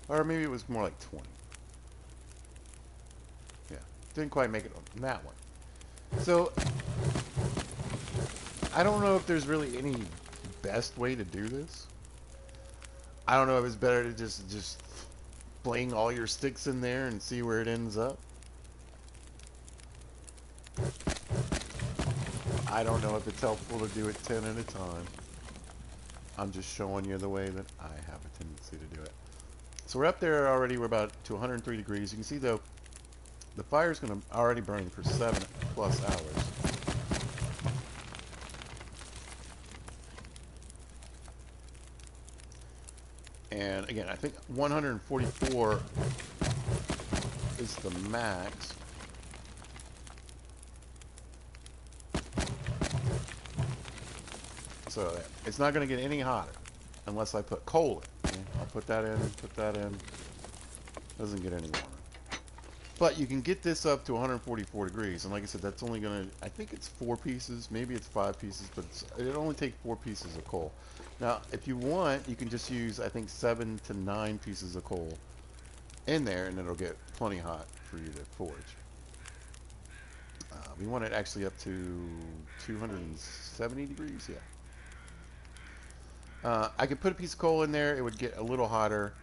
Or maybe it was more like 20. Yeah, didn't quite make it on that one. So, I don't know if there's really any best way to do this. I don't know if it's better to just fling all your sticks in there and see where it ends up. I don't know if it's helpful to do it 10 at a time. I'm just showing you the way that I have a tendency to do it. So we're up there already. We're about to 103 degrees. You can see, though, the fire's going to already burn for 7+ hours. And again, I think 144 is the max. So it's not going to get any hotter unless I put coal in. Okay? I'll put that in, Doesn't get any warmer. But you can get this up to 144 degrees, and like I said, that's only gonna, I think it's 4 pieces, maybe it's 5 pieces, but it only takes 4 pieces of coal. Now, if you want, you can just use, I think, 7 to 9 pieces of coal in there, and it'll get plenty hot for you to forge. We want it actually up to 270 degrees, yeah. I could put a piece of coal in there, it would get a little hotter,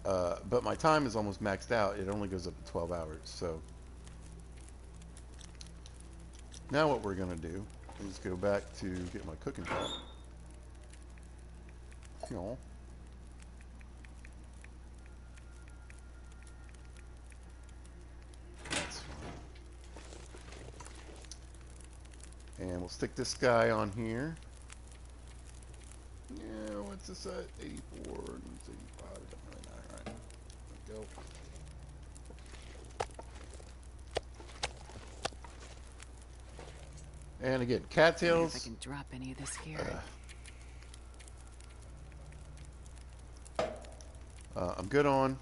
but my time is almost maxed out. It only goes up to 12 hours, so now what we're going to do is go back to get my cooking pot. You know, that's fine. And we'll stick this guy on here. Yeah, what's this at? 84, 85, doesn't really matter. Alright, there we go. And again, I wonder if I cattails. can drop any of this here. I'm good on,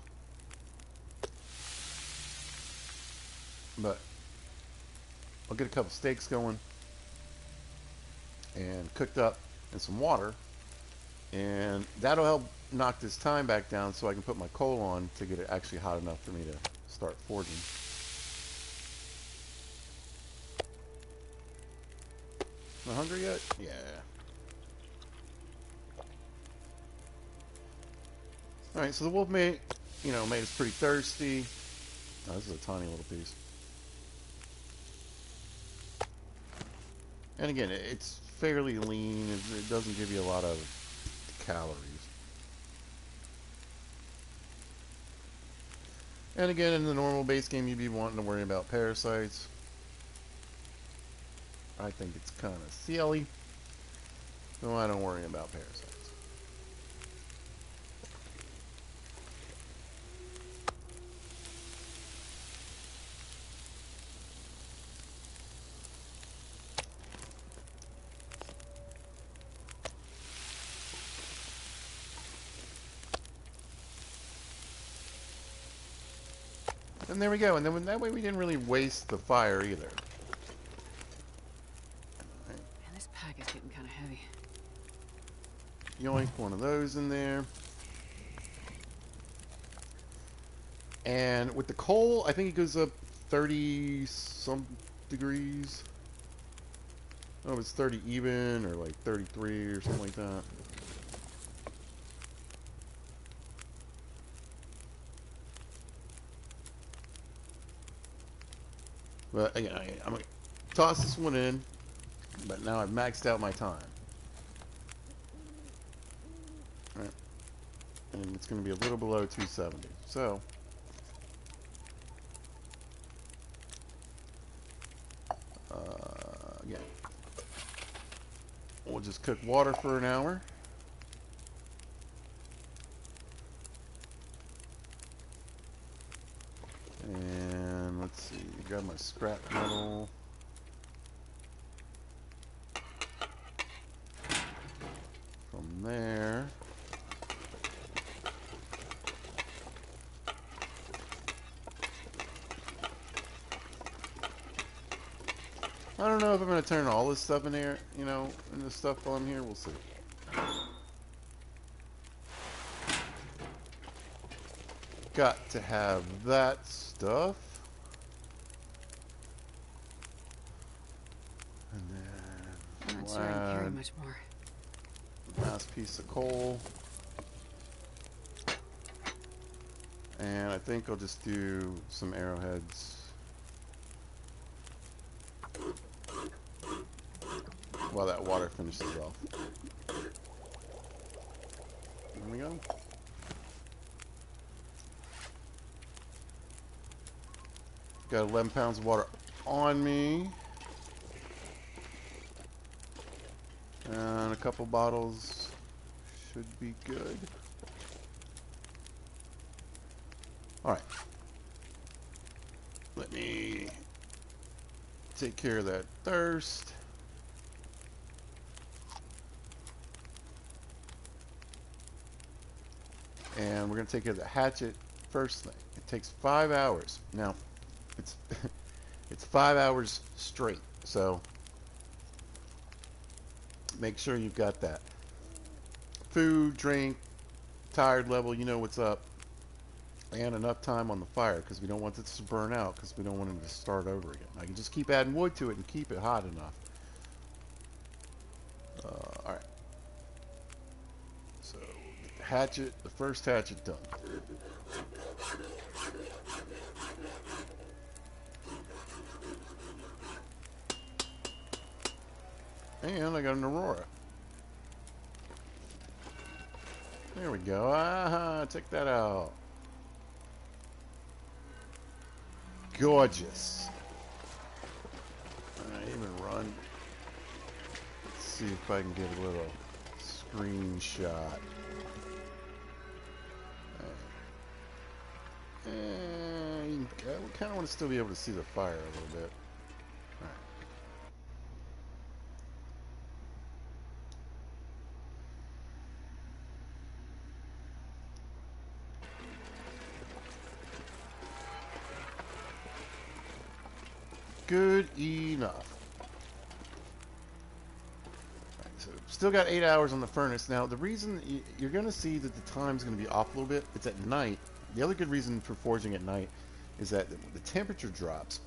but I'll get a couple steaks going and cooked up in some water, and that'll help knock this time back down so I can put my coal on to get it actually hot enough for me to start forging. Am I hungry yet? Yeah. Alright, so the wolf mate, made us pretty thirsty. Oh, this is a tiny little piece. And again, it's fairly lean. It doesn't give you a lot of calories. And again, in the normal base game, you'd be wanting to worry about parasites. I think it's kind of silly. So I don't worry about parasites. And there we go. And then that way we didn't really waste the fire either. Man, this pack is getting kind of heavy. Yoink one of those in there. And with the coal, I think it goes up 30 some degrees. I don't know if it's 30 even or like 33 or something like that. But again, I'm going to toss this one in, but now I've maxed out my time. All right. And it's going to be a little below 270. So, again, we'll just cook water for an hour. And let's see, grab my scrap metal. From there. I don't know if I'm going to turn all this stuff in here, and this stuff on here. We'll see. Got to have that stuff. And then I'm not we'll sure I can carry add much more. last piece of coal. And I think I'll just do some arrowheads. While that water finishes off. There we go. Got 11 pounds of water on me. And a couple bottles should be good. Alright. Let me take care of that thirst. And we're going to take care of the hatchet first thing. It takes 5 hours. Now, It's it's 5 hours straight. So make sure you've got that. Food, drink, tired level, you know what's up. And enough time on the fire because we don't want this to burn out because we don't want it to start over again. I can just keep adding wood to it and keep it hot enough. Alright. So, get the hatchet, the first hatchet done. And I got an Aurora. There we go. Ah, check that out. Gorgeous. Alright, even run. Let's see if I can get a little screenshot. And I kind of want to still be able to see the fire a little bit. Alright. Good enough. Right, so still got 8 hours on the furnace. Now, the reason you're going to see that the time's going to be off a little bit, it's at night. The other good reason for forging at night is that the temperature drops.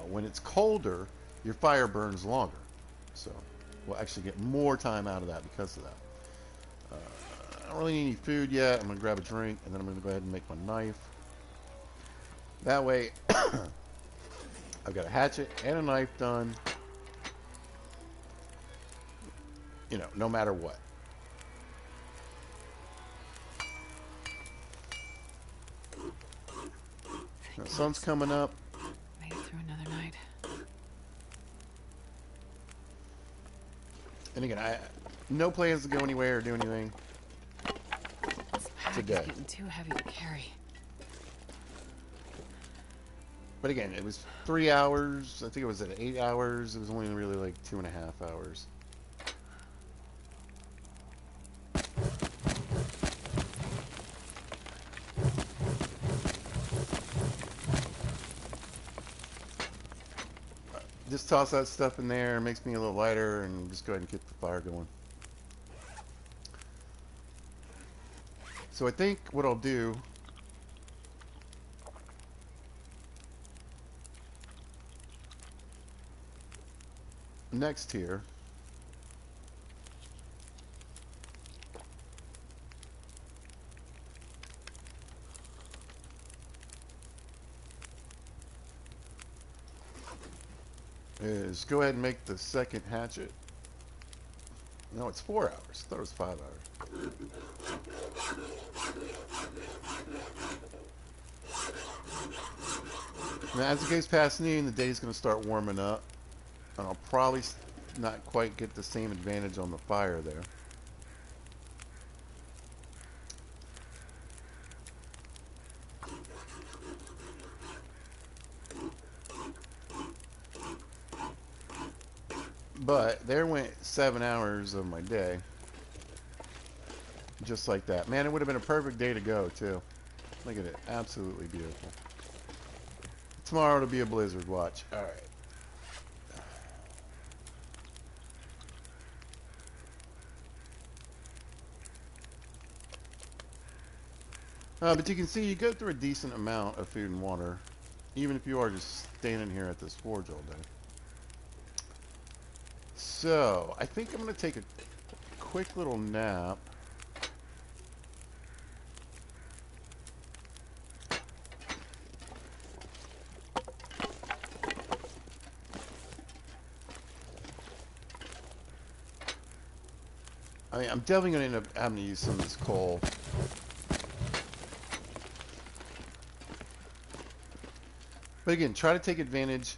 When it's colder, your fire burns longer. So we'll actually get more time out of that because of that. I don't really need any food yet. I'm going to grab a drink, and then I'm going to go ahead and make my knife. That way, I've got a hatchet and a knife done. You know, no matter what. The sun's coming up. Made it through another night. And again, no plans to go anywhere or do anything This pack today. is getting too heavy to carry. But again, it was 3 hours. I think it was at 8 hours. It was only really like 2.5 hours. Just toss that stuff in there. It makes me a little lighter, and just go ahead and get the fire going. So I think what I'll do next here is go ahead and make the second hatchet. No, it's 4 hours. I thought it was 5 hours. Now, as it goes past noon, the day's going to start warming up, and I'll probably not quite get the same advantage on the fire there. But there went 7 hours of my day. Just like that. Man, it would have been a perfect day to go, too. Look at it. Absolutely beautiful. Tomorrow it'll be a blizzard watch. Alright. But you can see you go through a decent amount of food and water, even if you are just standing here at this forge all day. So, I think I'm going to take a quick little nap. I mean, I'm definitely going to end up having to use some of this coal. But again, try to take advantage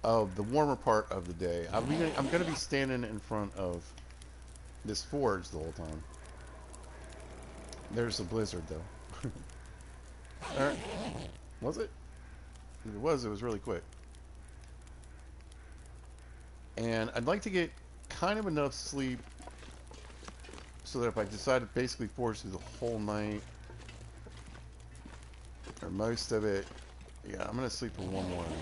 of the warmer part of the day. I'm going to be standing in front of this forge the whole time. There's a blizzard, though. Alright. Was it? If it was really quick. And I'd like to get kind of enough sleep so that if I decide to basically forge through the whole night, or most of it, Yeah, I'm gonna sleep for one more night.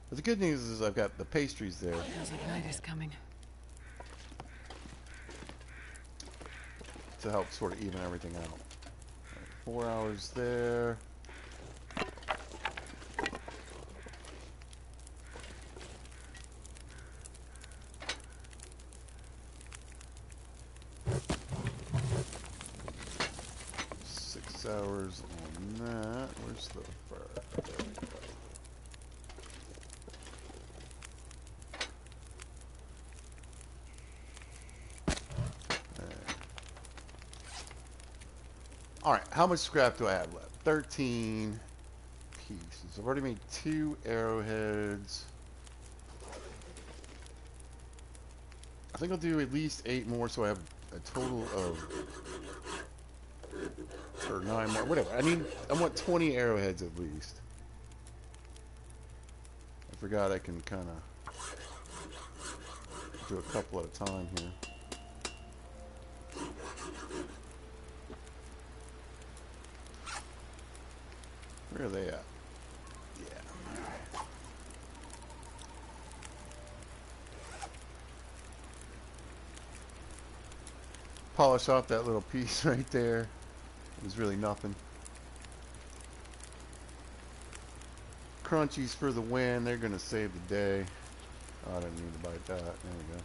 But the good news is I've got the pastries there Feels like night is coming. to help sort of even everything out. 4 hours there. Hours on that. Where's the fur? There we go. Alright, how much scrap do I have left? 13 pieces. I've already made 2 arrowheads. I think I'll do at least 8 more so I have a total of... or 9 more. Whatever. I want 20 arrowheads at least. I forgot I can kind of do a couple at a time here. Where are they at? Yeah. Polish off that little piece right there. It was really nothing. Crunchies for the win. They're going to save the day. Oh, I didn't need to bite that. There we go.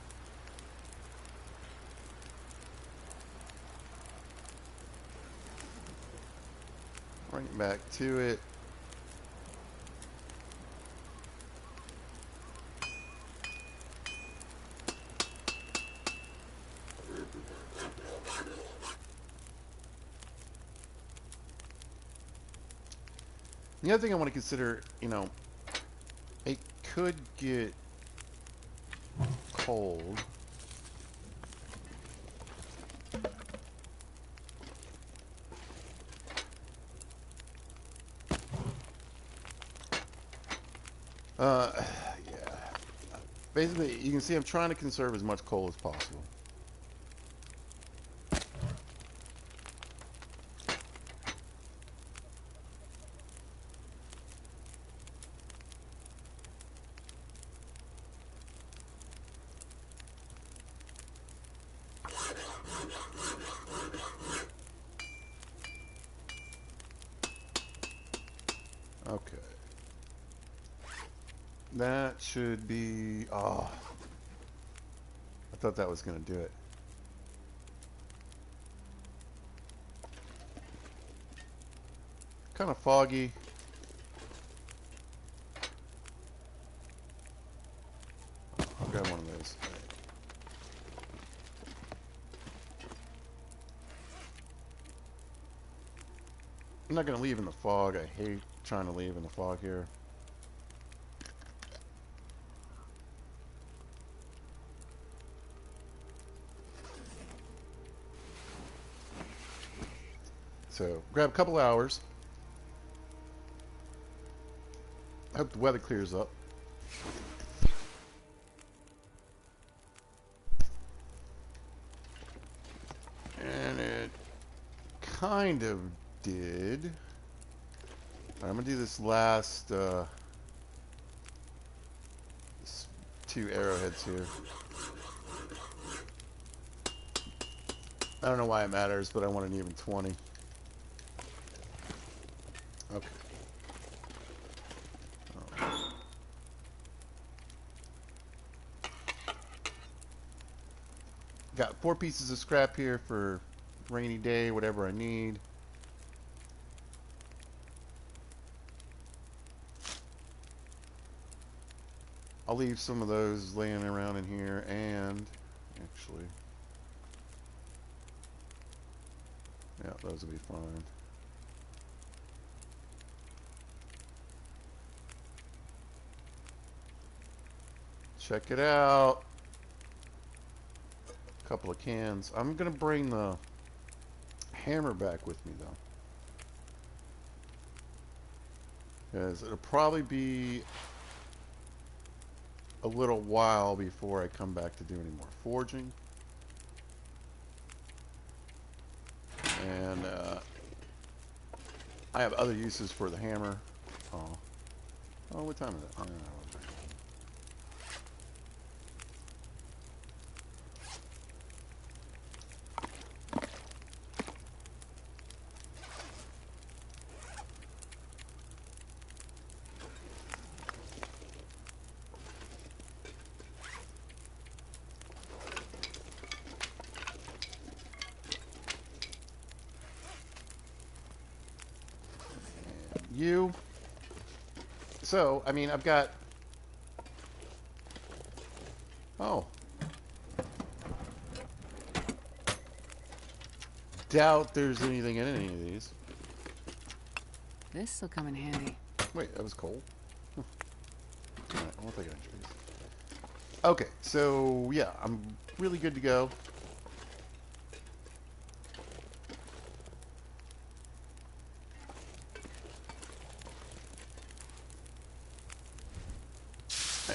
Right back to it. The other thing I want to consider, it could get cold. Yeah. Basically, you can see I'm trying to conserve as much coal as possible. Okay. That should be... Oh. I thought that was going to do it. Kind of foggy. I'll grab one of those. I'm not going to leave in the fog. I hate trying to leave in the fog here. So, grab a couple hours. I hope the weather clears up. And it kind of did. All right, I'm going to do this last... this 2 arrowheads here. I don't know why it matters, but I want an even 20. Okay. Got 4 pieces of scrap here for rainy day, whatever I need. I'll leave some of those laying around in here, and actually, yeah, those will be fine. Check it out. A couple of cans. I'm gonna bring the hammer back with me though, because it'll probably be a little while before I come back to do any more forging. And I have other uses for the hammer. Oh, oh, what time is it? You. So, I mean, I've got. Oh. Doubt there's anything in any of these. This'll come in handy. Wait, that was coal. Alright, I'll take it in trees. Okay, so yeah, I'm really good to go.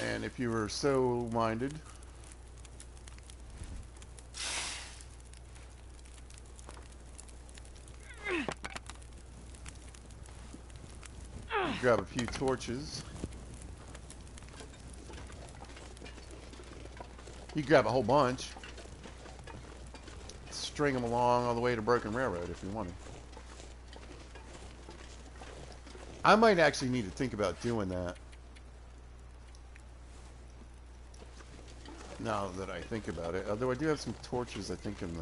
And if you were so minded, grab a few torches. You can grab a whole bunch. String them along all the way to Broken Railroad if you wanted. I might actually need to think about doing that. Now that I think about it. Although I do have some torches, I think, in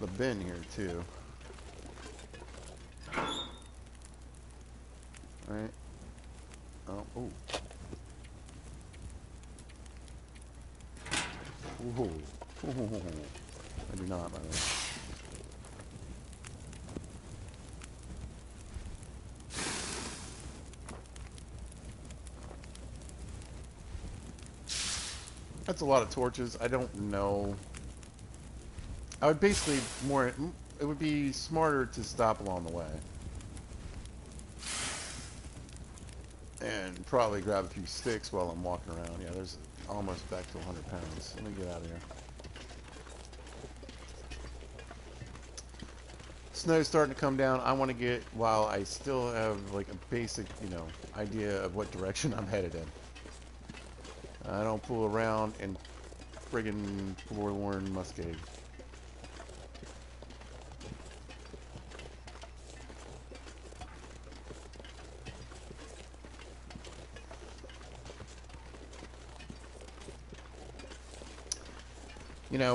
the bin here, too. Alright. Oh, ooh. Ooh. Ooh. I do not, by the way. That's a lot of torches. I don't know. I would basically more... It would be smarter to stop along the way. And probably grab a few sticks while I'm walking around. Yeah, there's almost back to 100 pounds. Let me get out of here. Snow's starting to come down. I want to get, while I still have like a basic, idea of what direction I'm headed in. I don't fool around in friggin' forlorn muskeg.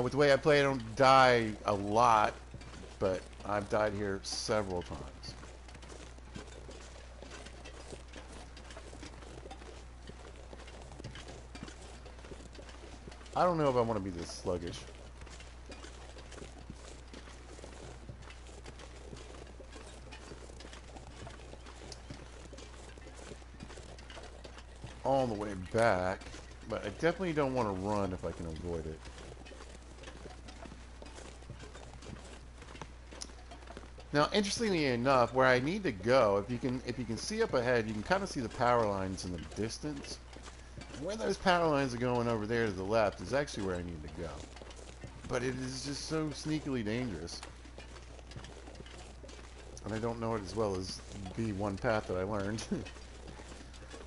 With the way I play, I don't die a lot, but I've died here several times. I don't know if I want to be this sluggish. All the way back, but I definitely don't want to run if I can avoid it. Now, interestingly enough, where I need to go, if you can see up ahead, you can kind of see the power lines in the distance. And where those power lines are going over there to the left is actually where I need to go. But it is just so sneakily dangerous. And I don't know it as well as the one path that I learned.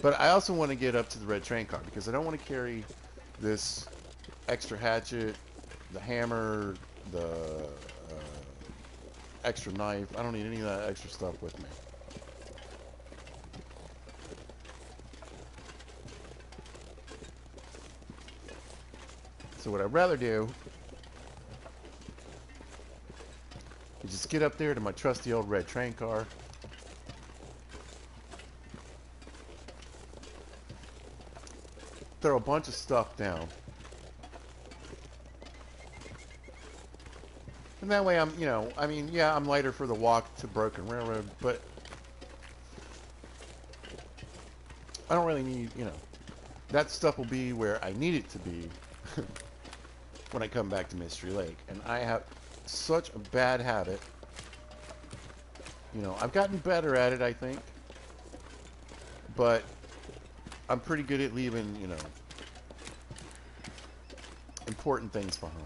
But I also want to get up to the red train car because I don't want to carry this extra hatchet, the hammer, the extra knife. I don't need any of that extra stuff with me. So what I'd rather do is just get up there to my trusty old red train car. Throw a bunch of stuff down. And that way I'm, yeah, I'm lighter for the walk to Broken Railroad, but I don't really need, that stuff will be where I need it to be when I come back to Mystery Lake. And I have such a bad habit. I've gotten better at it, I think. But I'm pretty good at leaving, important things behind.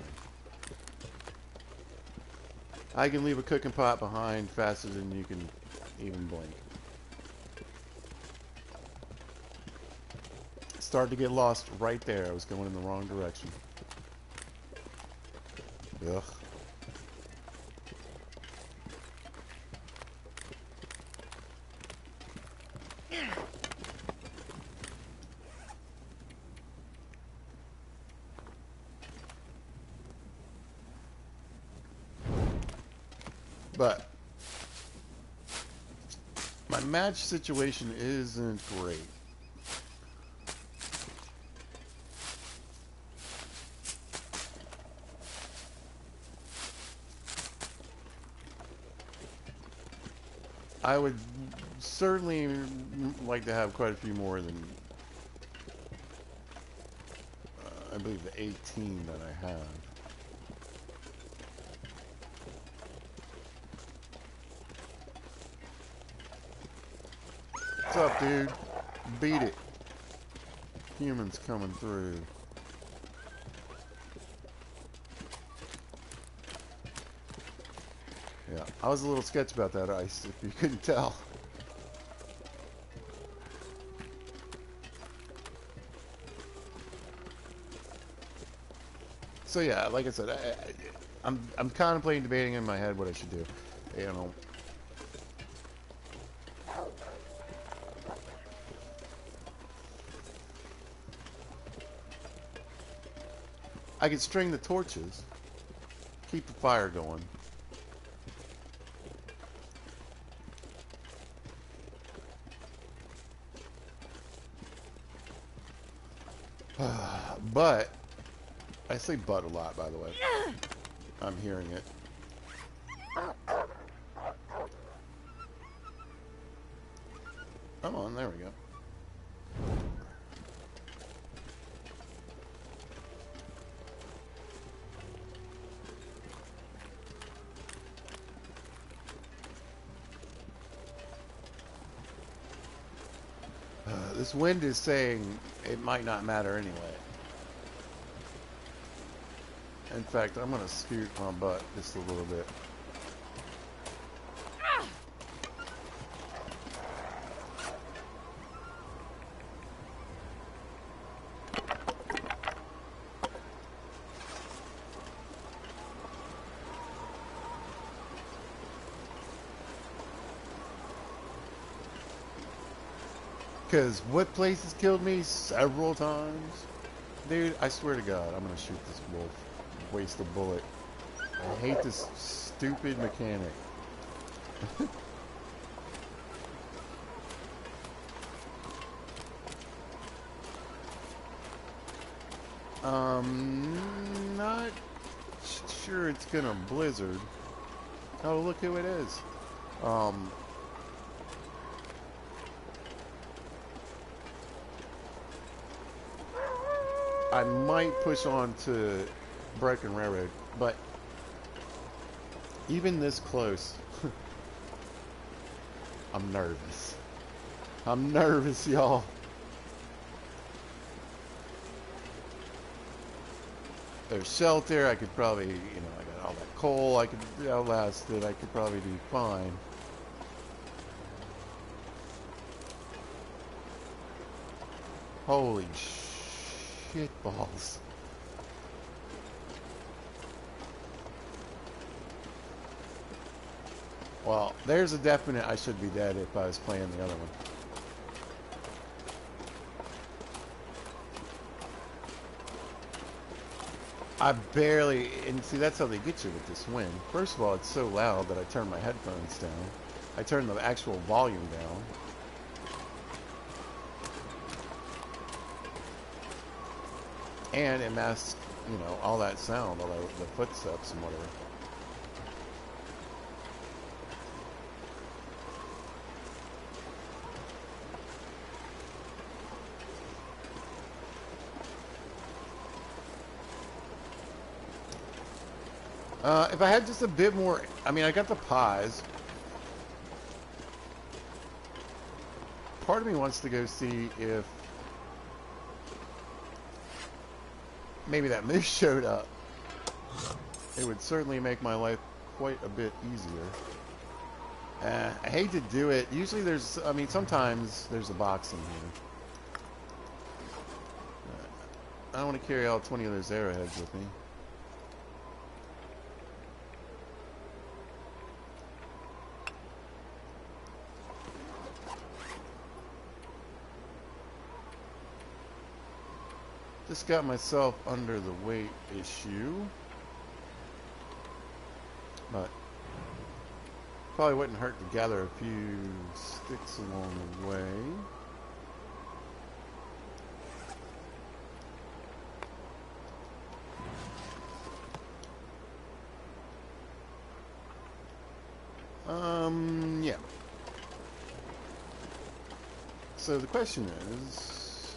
I can leave a cooking pot behind faster than you can even blink. Started to get lost right there. I was going in the wrong direction. Ugh. But my match situation isn't great. I would certainly like to have quite a few more than I believe the 18 that I have. What's up, dude? Beat it. Humans coming through. Yeah, I was a little sketched about that ice, if you couldn't tell. So yeah, like I said, I'm contemplating, debating in my head what I should do. You know, I could string the torches, keep the fire going. But I say "but" a lot, by the way. I'm hearing it. Come on, there we go. This wind is saying it might not matter anyway. In fact, I'm going to scoot my butt just a little bit. Because what place has killed me several times? Dude, I swear to God, I'm going to shoot this wolf. Waste a bullet. I hate this stupid mechanic. Not sure it's going to blizzard. Oh, look who it is. I might push on to Broken Railroad, but even this close, I'm nervous. I'm nervous, y'all. There's shelter. I could probably, I got all that coal. I could outlast it. I could probably do fine. Holy shit balls. Well, there's a definite I should be dead if I was playing the other one. I barely, and see, that's how they get you with this wind. First of all, it's so loud that I turned my headphones down. I turned the actual volume down. And it masks, all that sound, all the footsteps and whatever. If I had just a bit more, I mean, I got the pies. Part of me wants to go see if maybe that moose showed up. It would certainly make my life quite a bit easier. I hate to do it. Usually there's, I mean, sometimes there's a box in here. I don't want to carry all 20 of those arrowheads with me. Just got myself under the weight issue. But probably wouldn't hurt to gather a few sticks along the way. Yeah. So the question is,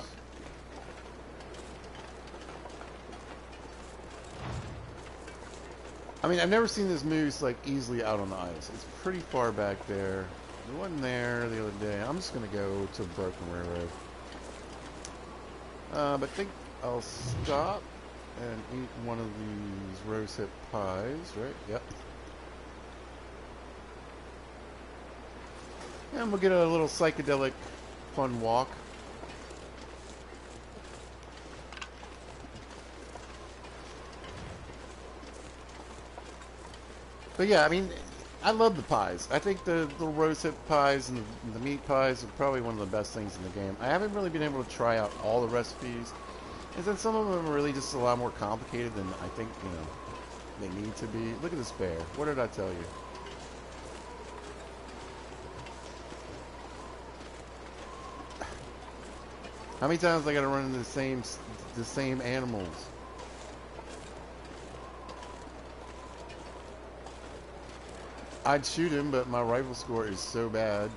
I mean, I've never seen this moose like easily out on the ice. It's pretty far back there. It wasn't there the other day. I'm just gonna go to Broken Railroad. But I think I'll stop and eat one of these rosehip pies, right? Yep. And we'll get a little psychedelic fun walk. But yeah, I mean, I love the pies. I think the rosehip pies and the meat pies are probably one of the best things in the game. I haven't really been able to try out all the recipes, and then some of them are really just a lot more complicated than I think, you know, they need to be. Look at this bear. What did I tell you? How many times I gotta run into the same animals? I'd shoot him, but my rifle score is so bad.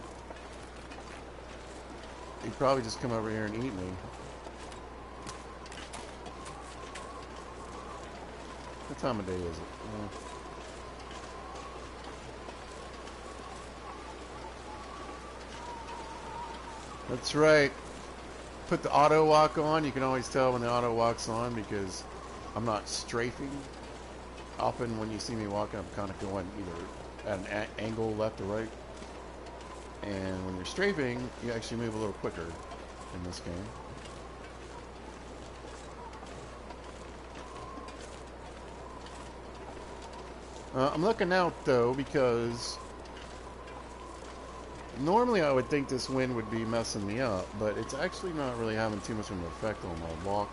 He'd probably just come over here and eat me. What time of day is it? That's right. Put the auto walk on. You can always tell when the auto walk's on because I'm not strafing. Often when you see me walking, I'm kind of going either at an angle left or right. And when you're strafing, you actually move a little quicker in this game. I'm looking out though because normally I would think this wind would be messing me up, but it's actually not really having too much of an effect on my walk.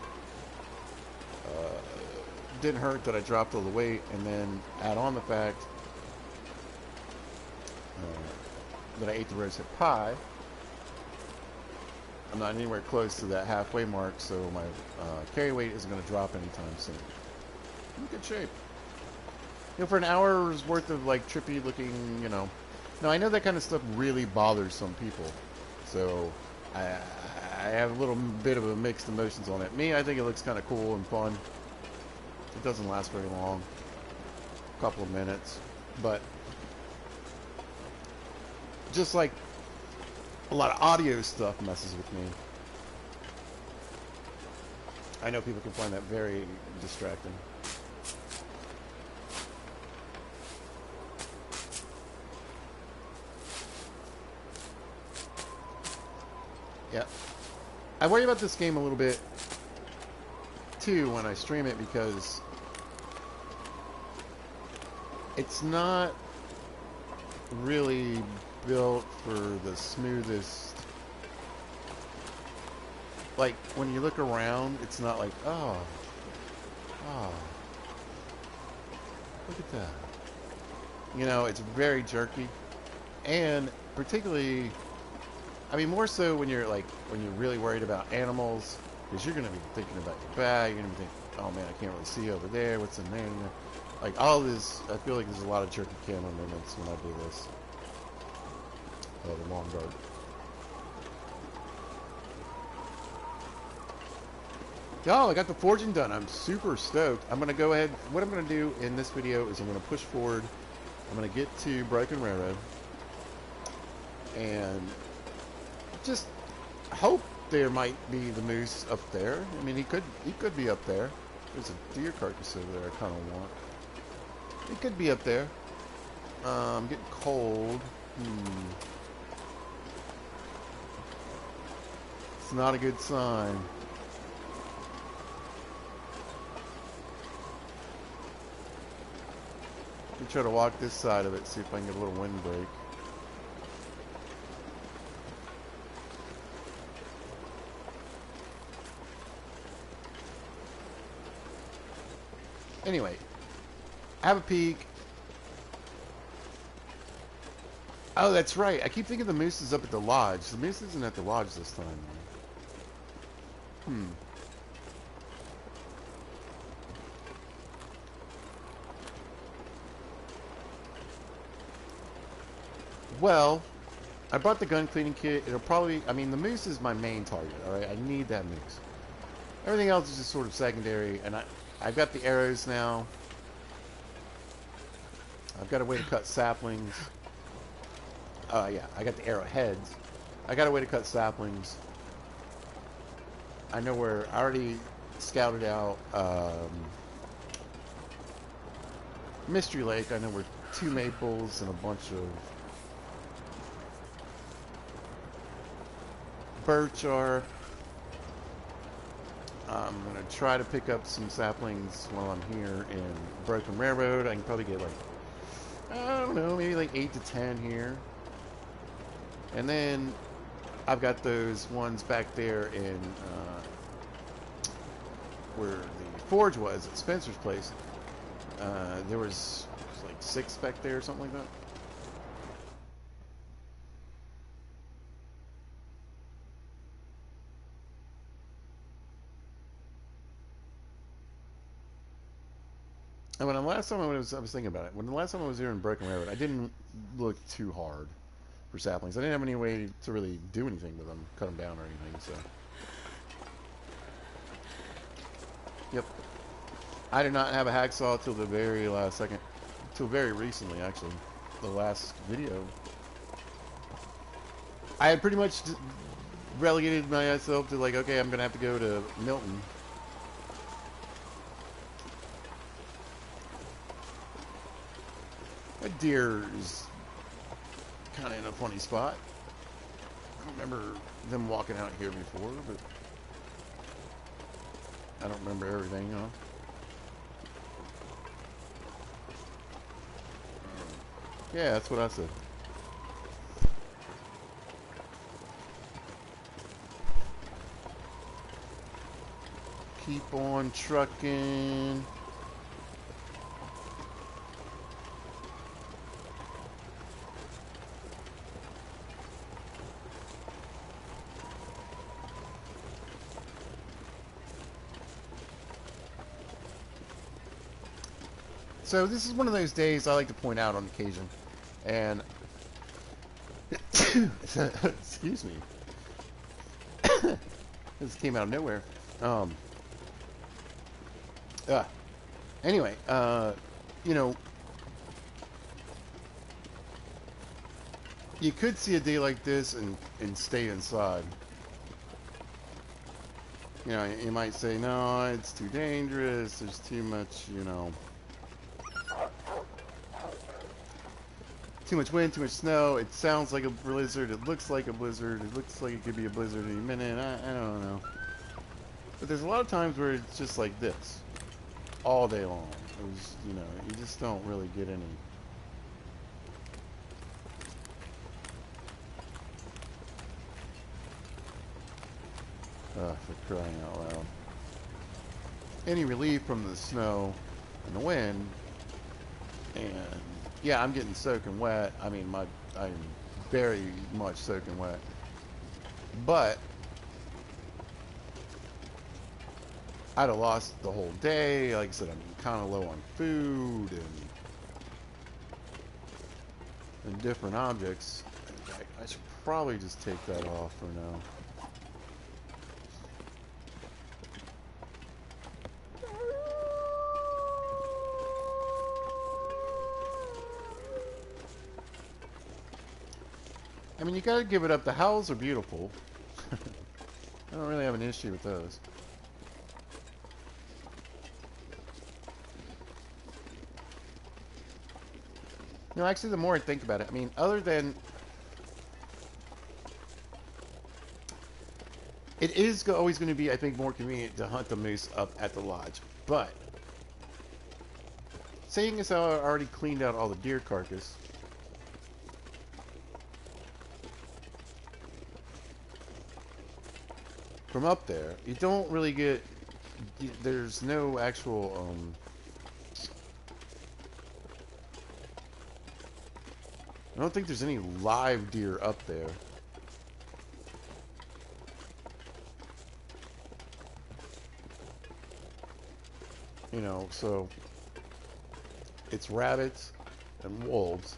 Didn't hurt that I dropped all the weight, and then add on the fact that I ate the rosehip pie. I'm not anywhere close to that halfway mark, so my carry weight isn't going to drop anytime soon. I'm in good shape. You know, for an hour's worth of like trippy looking, you know. Now I know that kind of stuff really bothers some people, so I have a little bit of a mixed emotions on it. Me, I think it looks kind of cool and fun. It doesn't last very long, a couple of minutes, but just like a lot of audio stuff messes with me. I know people can find that very distracting. Yeah. I worry about this game a little bit too when I stream it because it's not really built for the smoothest. Like when you look around, it's not like, oh, look at that. You know, it's very jerky, and particularly, I mean, more so when you're really worried about animals, because you're going to be thinking about your bag. You're going to be thinking, oh man, I can't really see over there. What's in there? You know? Like all this, I feel like there's a lot of jerky camera moments when I do this. The long guard. Oh, I got the forging done. I'm super stoked. I'm going to go ahead. What I'm going to do in this video is I'm going to push forward. I'm going to get to Broken Railroad and just hope there might be the moose up there. I mean, he could be up there. There's a deer carcass over there I kind of want. He could be up there. I'm getting cold. It's not a good sign. Let me try to walk this side of it, see if I can get a little windbreak. Anyway, have a peek. Oh, that's right. I keep thinking the moose is up at the lodge. The moose isn't at the lodge this time. Well, I bought the gun cleaning kit. It'll probably... I mean, the moose is my main target, alright? I need that moose. Everything else is just sort of secondary, and I've got the arrows now. I've got a way to cut saplings. Yeah, I got the arrowheads. I got a way to cut saplings. I know where... I already scouted out Mystery Lake. I know where 2 maples and a bunch of birch are. I'm going to try to pick up some saplings while I'm here in Broken Railroad. I can probably get like, I don't know, maybe like 8 to 10 here. And then I've got those ones back there in where the forge was at Spencer's place. There was like 6 back there or something like that. And when the last time I was thinking about it. When the last time I was here in Broken Railroad, I didn't look too hard for saplings. I didn't have any way to really do anything with them, cut them down or anything. So, yep. I did not have a hacksaw till the very last second, till very recently, actually. The last video, I had pretty much relegated myself to like, okay, I'm gonna have to go to Milton. That deer is kind of in a funny spot. I don't remember them walking out here before, but I don't remember everything, huh? Yeah, that's what I said. Keep on trucking. So this is one of those days I like to point out on occasion, and excuse me, this came out of nowhere. Anyway, you know, you could see a day like this and stay inside. You know, you might say, no, it's too dangerous, there's too much, you know, too much wind, too much snow, it sounds like a blizzard, it looks like a blizzard, it looks like it could be a blizzard any minute, I don't know. But there's a lot of times where it's just like this, all day long. It was, you know, you just don't really get any. For crying out loud. Any relief from the snow and the wind, and yeah, I'm getting soaking wet. I mean, I'm very much soaking wet. But I'd have lost the whole day. Like I said, I'm kind of low on food and different objects. I should probably just take that off for now. I mean, you gotta give it up. The howls are beautiful. I don't really have an issue with those. No, actually, the more I think about it, I mean, other than it is always going to be, I think, more convenient to hunt the moose up at the lodge. But saying as how I already cleaned out all the deer carcass, from up there, you don't really get. There's no actual. I don't think there's any live deer up there. You know, so it's rabbits and wolves,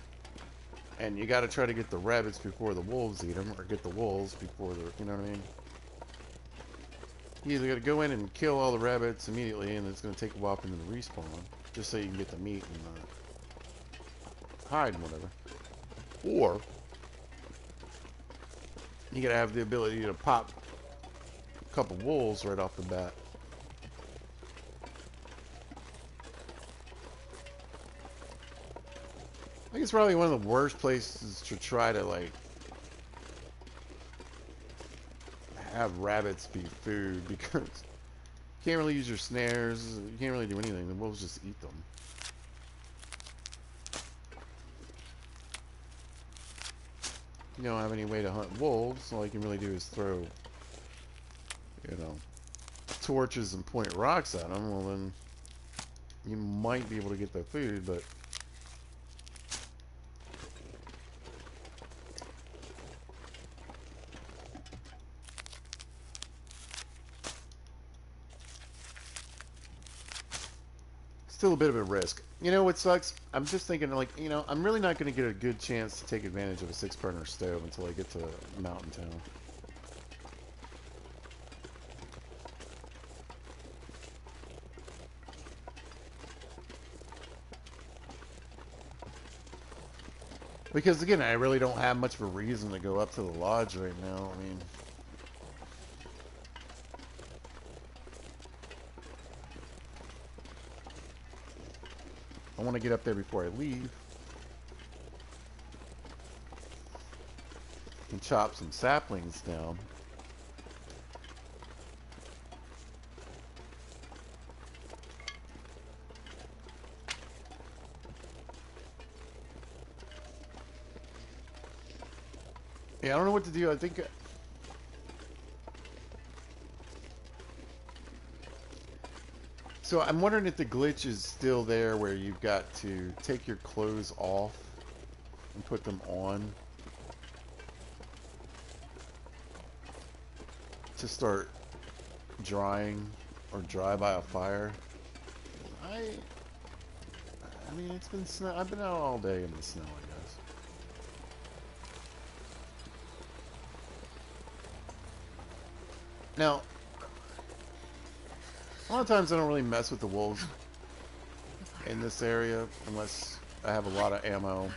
and you got to try to get the rabbits before the wolves eat them, or get the wolves before the. You know what I mean? You either got to go in and kill all the rabbits immediately, and it's going to take a while for them to respawn, just so you can get the meat and hide and whatever. Or you got to have the ability to pop a couple wolves right off the bat. I think it's probably one of the worst places to try to like have rabbits be food because you can't really use your snares. You can't really do anything. The wolves just eat them. You don't have any way to hunt wolves. All you can really do is throw, you know, torches and point rocks at them. Well, then you might be able to get their food, but still a bit of a risk. You know what sucks? I'm just thinking, like, you know, I'm really not going to get a good chance to take advantage of a 6-burner stove until I get to Mountain Town. Because, again, I really don't have much of a reason to go up to the lodge right now. I mean, I want to get up there before I leave and chop some saplings down. Yeah, I don't know what to do. I think so. I'm wondering if the glitch is still there where you've got to take your clothes off and put them on to start drying or dry by a fire. I I mean, it's been snow. I've been out all day in the snow, I guess. Now, a lot of times I don't really mess with the wolves in this area unless I have a lot of ammo.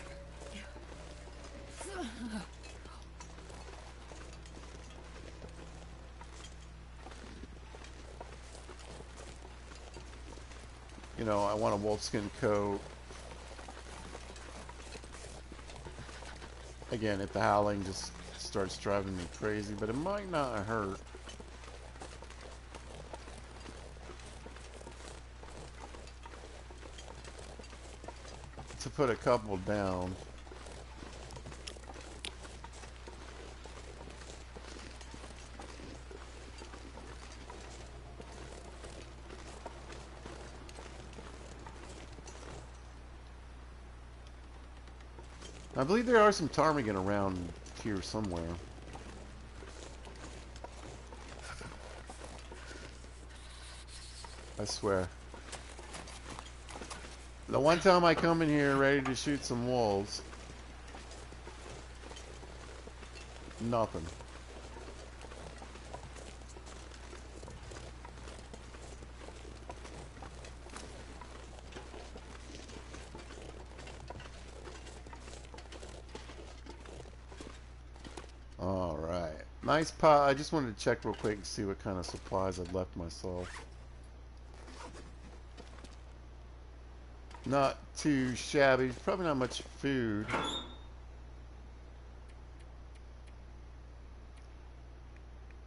You know, I want a wolfskin coat. Again, if the howling just starts driving me crazy, but it might not hurt. To put a couple down. I believe there are some ptarmigan around here somewhere. I swear. The one time I come in here ready to shoot some wolves, nothing. Alright. Nice pot. I just wanted to check real quick and see what kind of supplies I'd left myself. Not too shabby. Probably not much food.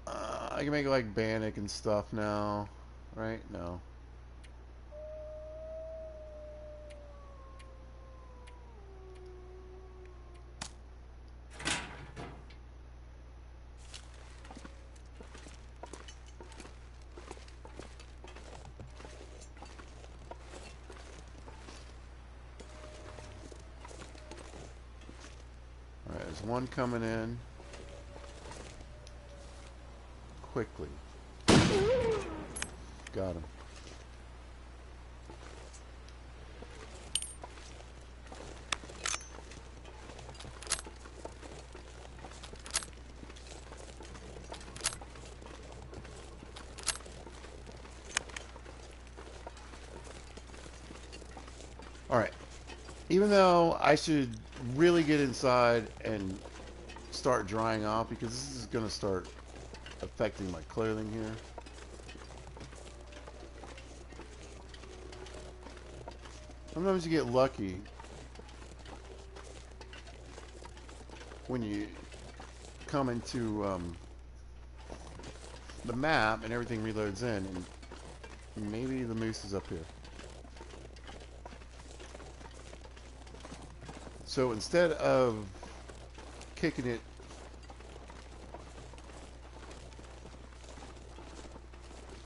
I can make like bannock and stuff now, right? No. Alright, there's one coming in quickly. Got him. Alright. Even though I should really get inside and start drying off because this is going to start affecting my clothing here. Sometimes you get lucky when you come into the map and everything reloads in, and maybe the moose is up here. So instead of kicking it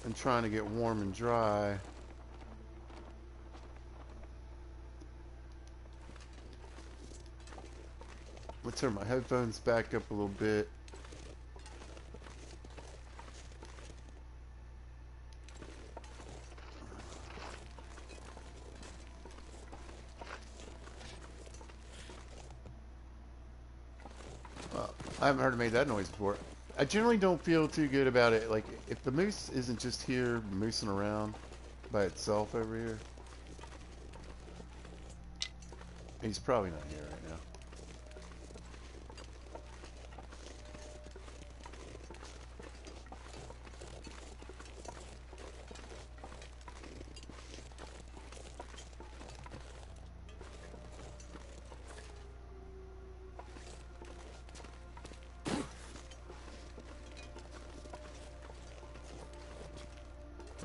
and trying to get warm and dry, I'm gonna turn my headphones back up a little bit. I haven't heard it made that noise before. I generally don't feel too good about it. Like, if the moose isn't just here moosing around by itself over here, he's probably not here right now.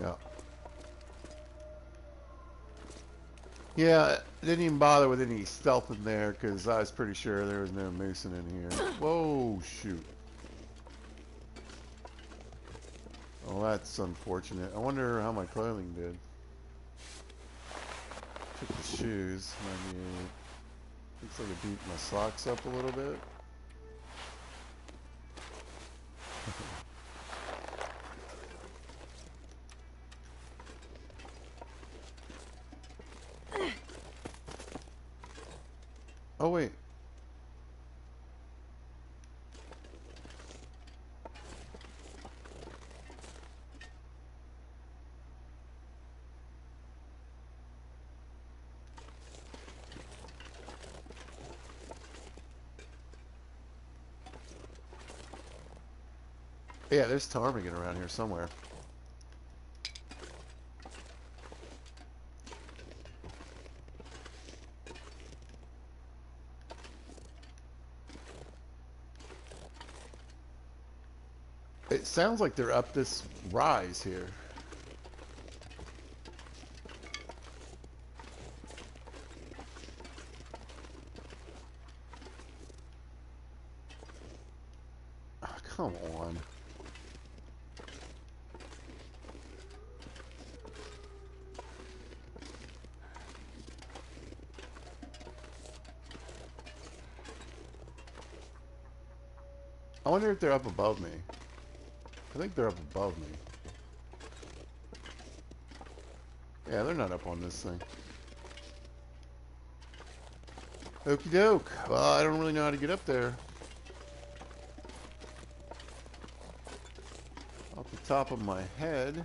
Yeah. Yeah, I didn't even bother with any stealth in there because I was pretty sure there was no moosing in here. Whoa, shoot. Oh, that's unfortunate. I wonder how my clothing did. Took the shoes. Maybe looks like it beat my socks up a little bit. Oh, wait. Yeah, there's ptarmigan around here somewhere. It sounds like they're up this rise here. Oh, come on. I wonder if they're up above me. I think they're up above me. Yeah, they're not up on this thing. Okie doke. Well, I don't really know how to get up there. Off the top of my head.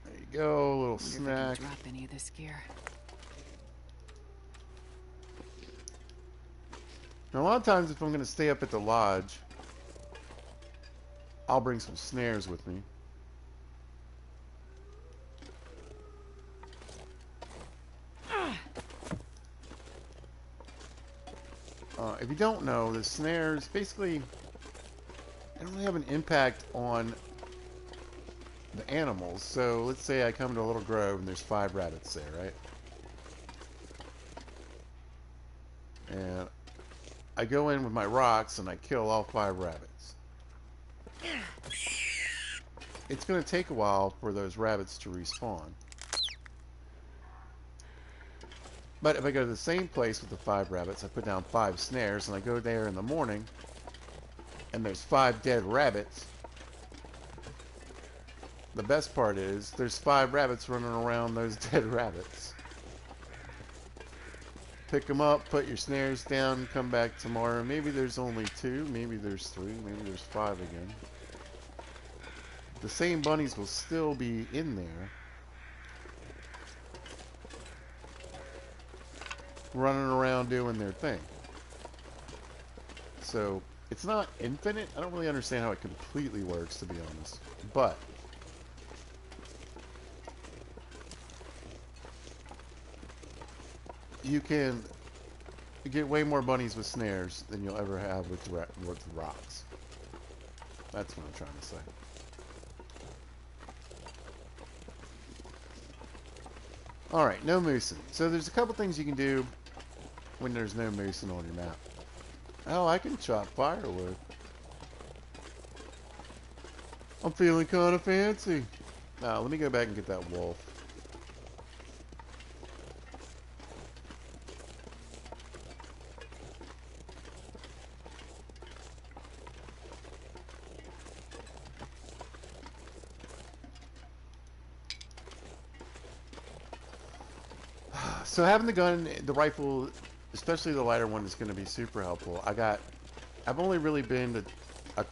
There you go, a little Wonder if I can snack. drop any of this gear. Now, a lot of times if I'm going to stay up at the lodge, I'll bring some snares with me. If you don't know, the snares basically they don't really have an impact on the animals. So let's say I come to a little grove and there's 5 rabbits there, right? And I go in with my rocks and I kill all 5 rabbits. It's going to take a while for those rabbits to respawn. But if I go to the same place with the 5 rabbits, I put down 5 snares and I go there in the morning and there's 5 dead rabbits. The best part is there's 5 rabbits running around those dead rabbits. Pick them up, put your snares down, come back tomorrow. Maybe there's only 2, maybe there's 3, maybe there's 5 again. The same bunnies will still be in there, running around doing their thing. So it's not infinite. I don't really understand how it completely works, to be honest. But you can get way more bunnies with snares than you'll ever have with rocks. That's what I'm trying to say. Alright, no moosing. So there's a couple things you can do when there's no moosing on your map. Oh, I can chop firewood. I'm feeling kind of fancy. Now, let me go back and get that wolf. So having the gun, the rifle, especially the lighter one, is going to be super helpful. I've only really been to,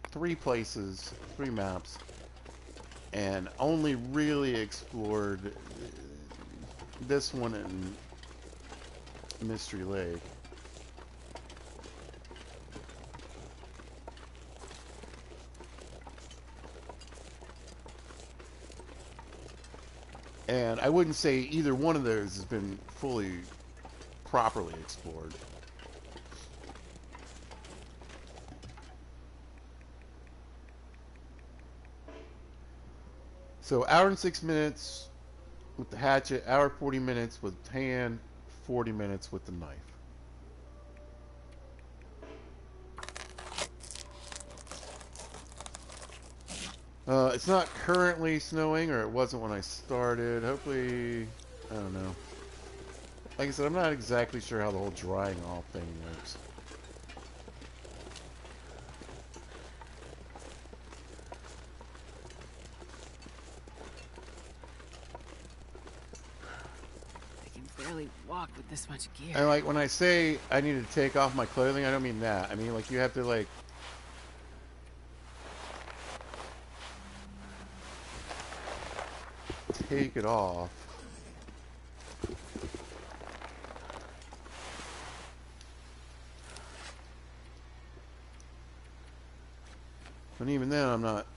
3 places, 3 maps, and only really explored this one in Mystery Lake. And I wouldn't say either one of those has been fully, properly explored. So hour and 6 minutes with the hatchet, hour 40 minutes with hand, 40 minutes with the knife. It's not currently snowing, or it wasn't when I started. Hopefully, I don't know. Like I said, I'm not exactly sure how the whole drying off thing works. I can barely walk with this much gear. And like when I say I need to take off my clothing, I don't mean that. I mean like you have to like take it off. And even then, I'm not.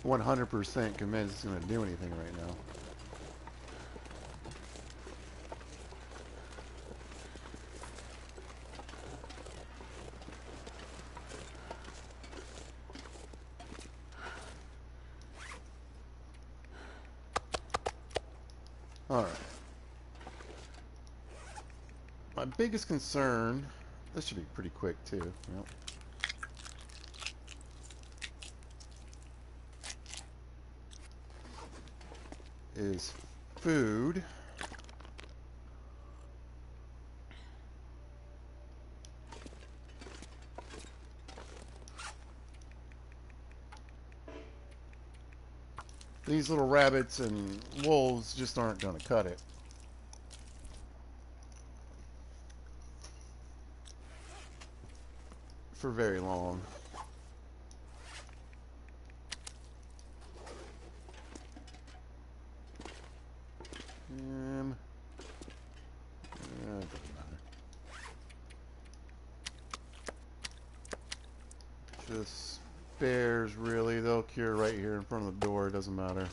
100% convinced it's going to do anything right now. Alright. My biggest concern, this should be pretty quick too. Yep. Is food. These little rabbits and wolves just aren't going to cut it. for very long. It doesn't matter. Just bears, really. They'll cure right here in front of the door. It doesn't matter.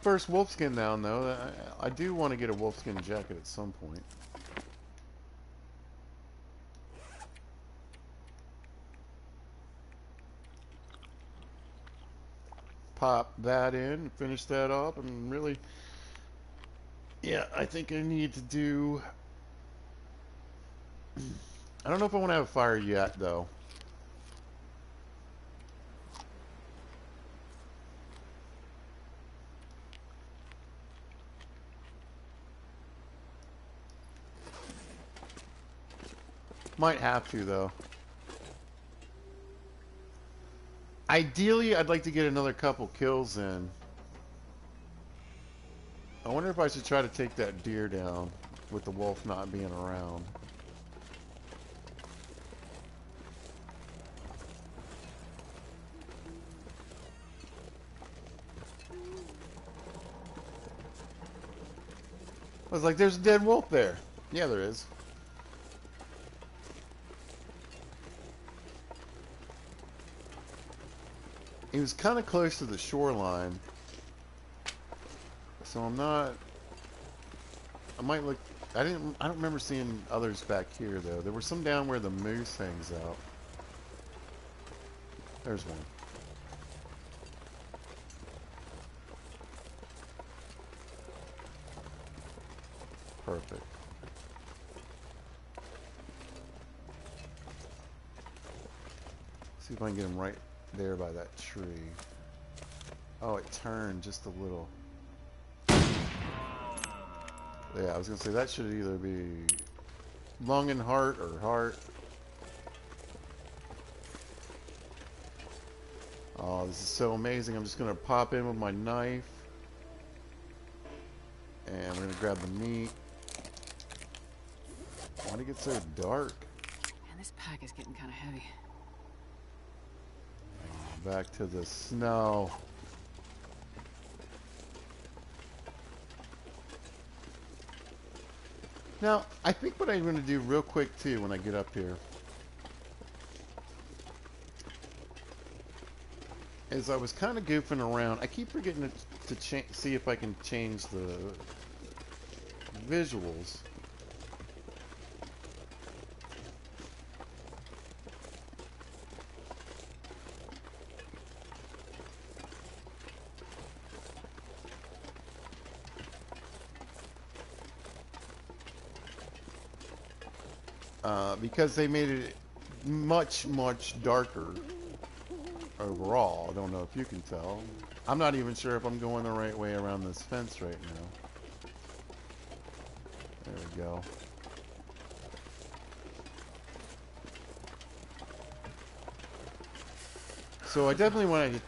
First wolfskin down, though. I do want to get a wolfskin jacket at some point. Pop that in, finish that up, and really... Yeah, I think I need to do... I don't know if I want to have a fire yet, though. Might have to, though. Ideally, I'd like to get another couple kills in. I wonder if I should try to take that deer down with the wolf not being around. I was like, there's a dead wolf there. Yeah, there is. He was kind of close to the shoreline. So I'm not... I might look... I don't remember seeing others back here, though. There were some down where the moose hangs out. There's one. Perfect. See if I can get him right there by that tree. Oh, it turned just a little. Yeah, I was gonna say that should either be lung and heart or heart. Oh, this is so amazing. I'm just gonna pop in with my knife. And we're gonna grab the meat. Why'd it get so dark? Man, this pack is getting kind of heavy. Back to the snow. Now, I think what I'm going to do real quick, too, when I get up here, is I was kind of goofing around. I keep forgetting to see if I can change the visuals. Because they made it much, much darker overall. I don't know if you can tell. I'm not even sure if I'm going the right way around this fence right now. There we go. So I definitely want to,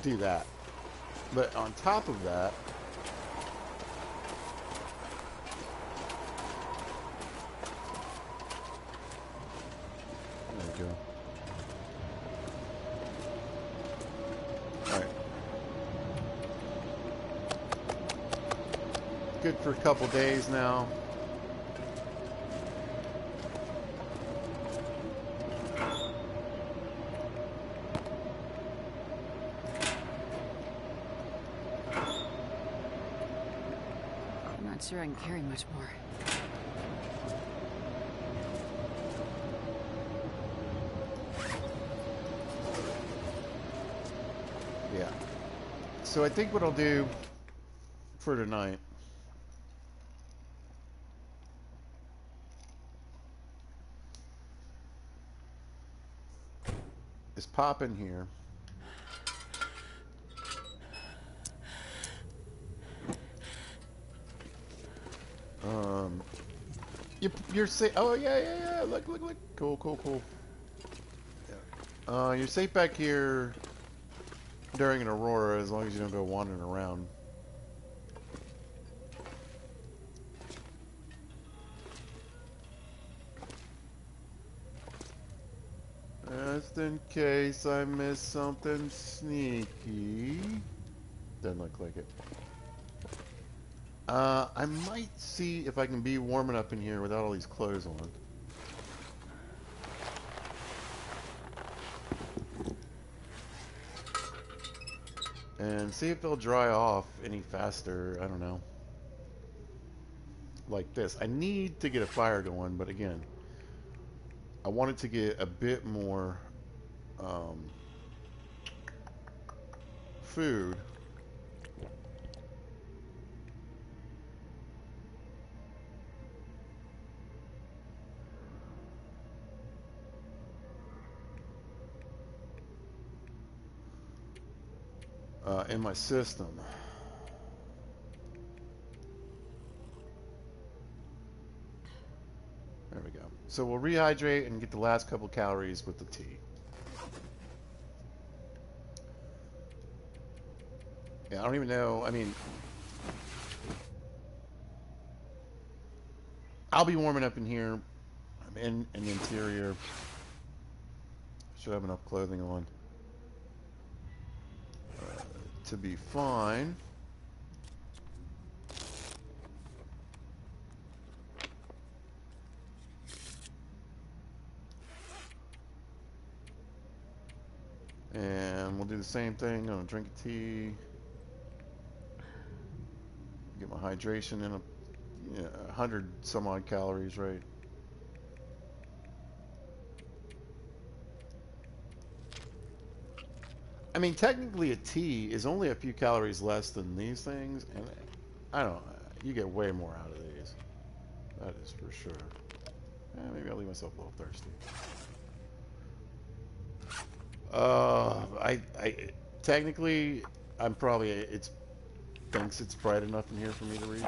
do that. But on top of that, there we go. Alright. Good for a couple days now. I'm not sure I can carry much more. Yeah. So I think what I'll do for tonight is pop in here. You're safe. Oh yeah. Look. Cool. Yeah. You're safe back here during an aurora as long as you don't go wandering around. Just in case I miss something sneaky. Doesn't look like it. I might see if I can be warm enough in here without all these clothes on. And see if they'll dry off any faster. I don't know. Like this. I need to get a fire going, but again, I wanted to get a bit more food. In my system. There we go. So we'll rehydrate and get the last couple calories with the tea. Yeah, I don't even know. I mean, I'll be warming up in here. I'm in an interior. Should have enough clothing on to be fine. And we'll do the same thing. I'm gonna drink a tea. Get my hydration in 100 some odd calories, right? I mean, technically a tea is only a few calories less than these things, and I don't know, you get way more out of these. That is for sure. Maybe I'll leave myself a little thirsty. Technically, I'm probably, thinks it's bright enough in here for me to read.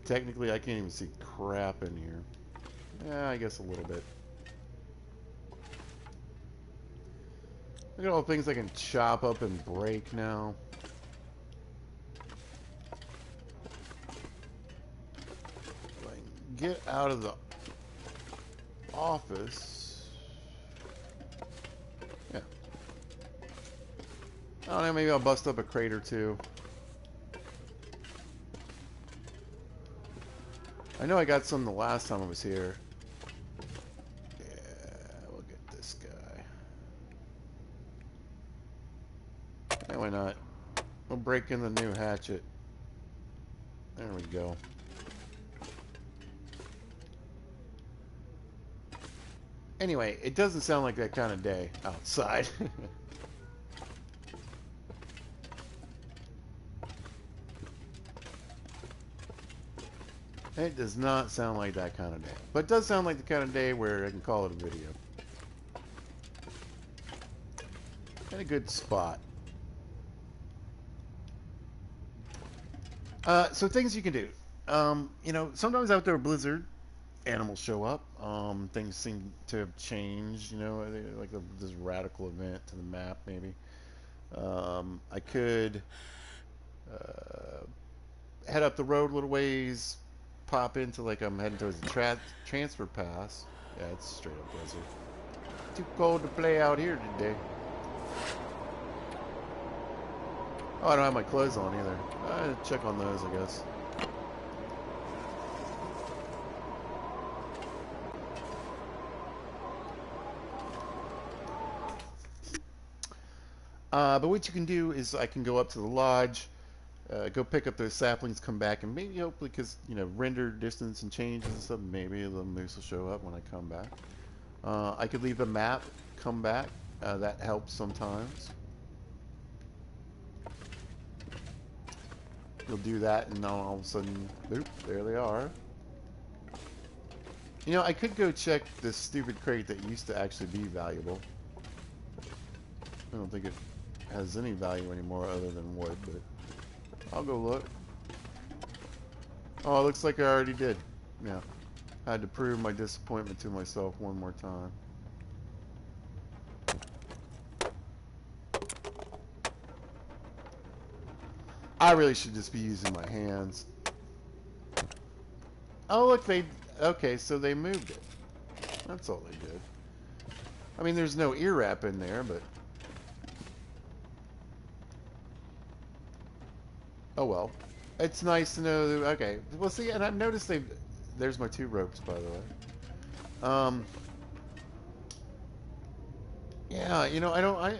Technically, I can't even see crap in here. Yeah, I guess a little bit. Look at all the things I can chop up and break now. If I can get out of the office. Yeah. I don't know, maybe I'll bust up a crate or two. I know I got some the last time I was here. Yeah, we'll get this guy. Hey, why not? We'll break in the new hatchet. There we go. Anyway, it doesn't sound like that kind of day outside. It does not sound like that kind of day. But it does sound like the kind of day where I can call it a video. In a good spot. So things you can do. Sometimes after a blizzard, animals show up. Things seem to have changed, like this radical event to the map, maybe. I could head up the road a little ways, pop into, like, I'm heading towards the transfer pass. Yeah, it's straight up desert. Too cold to play out here today. Oh, I don't have my clothes on either. Check on those, I guess. But what you can do is I can go up to the lodge, go pick up those saplings, come back, and maybe hopefully, because, render distance and changes and stuff, maybe the moose will show up when I come back. I could leave a map, come back. That helps sometimes. You'll do that, and now all of a sudden, boop, there they are. I could go check this stupid crate that used to actually be valuable. I don't think it has any value anymore other than wood, but I'll go look. Oh, it looks like I already did. Yeah. I had to prove my disappointment to myself one more time. I really should just be using my hands. Oh, look, Okay, so they moved it. That's all they did. I mean, there's no ear wrap in there, but oh well. It's nice to know. Okay, well, see, and I've noticed they. There's my 2 ropes, by the way. Um, yeah, I don't.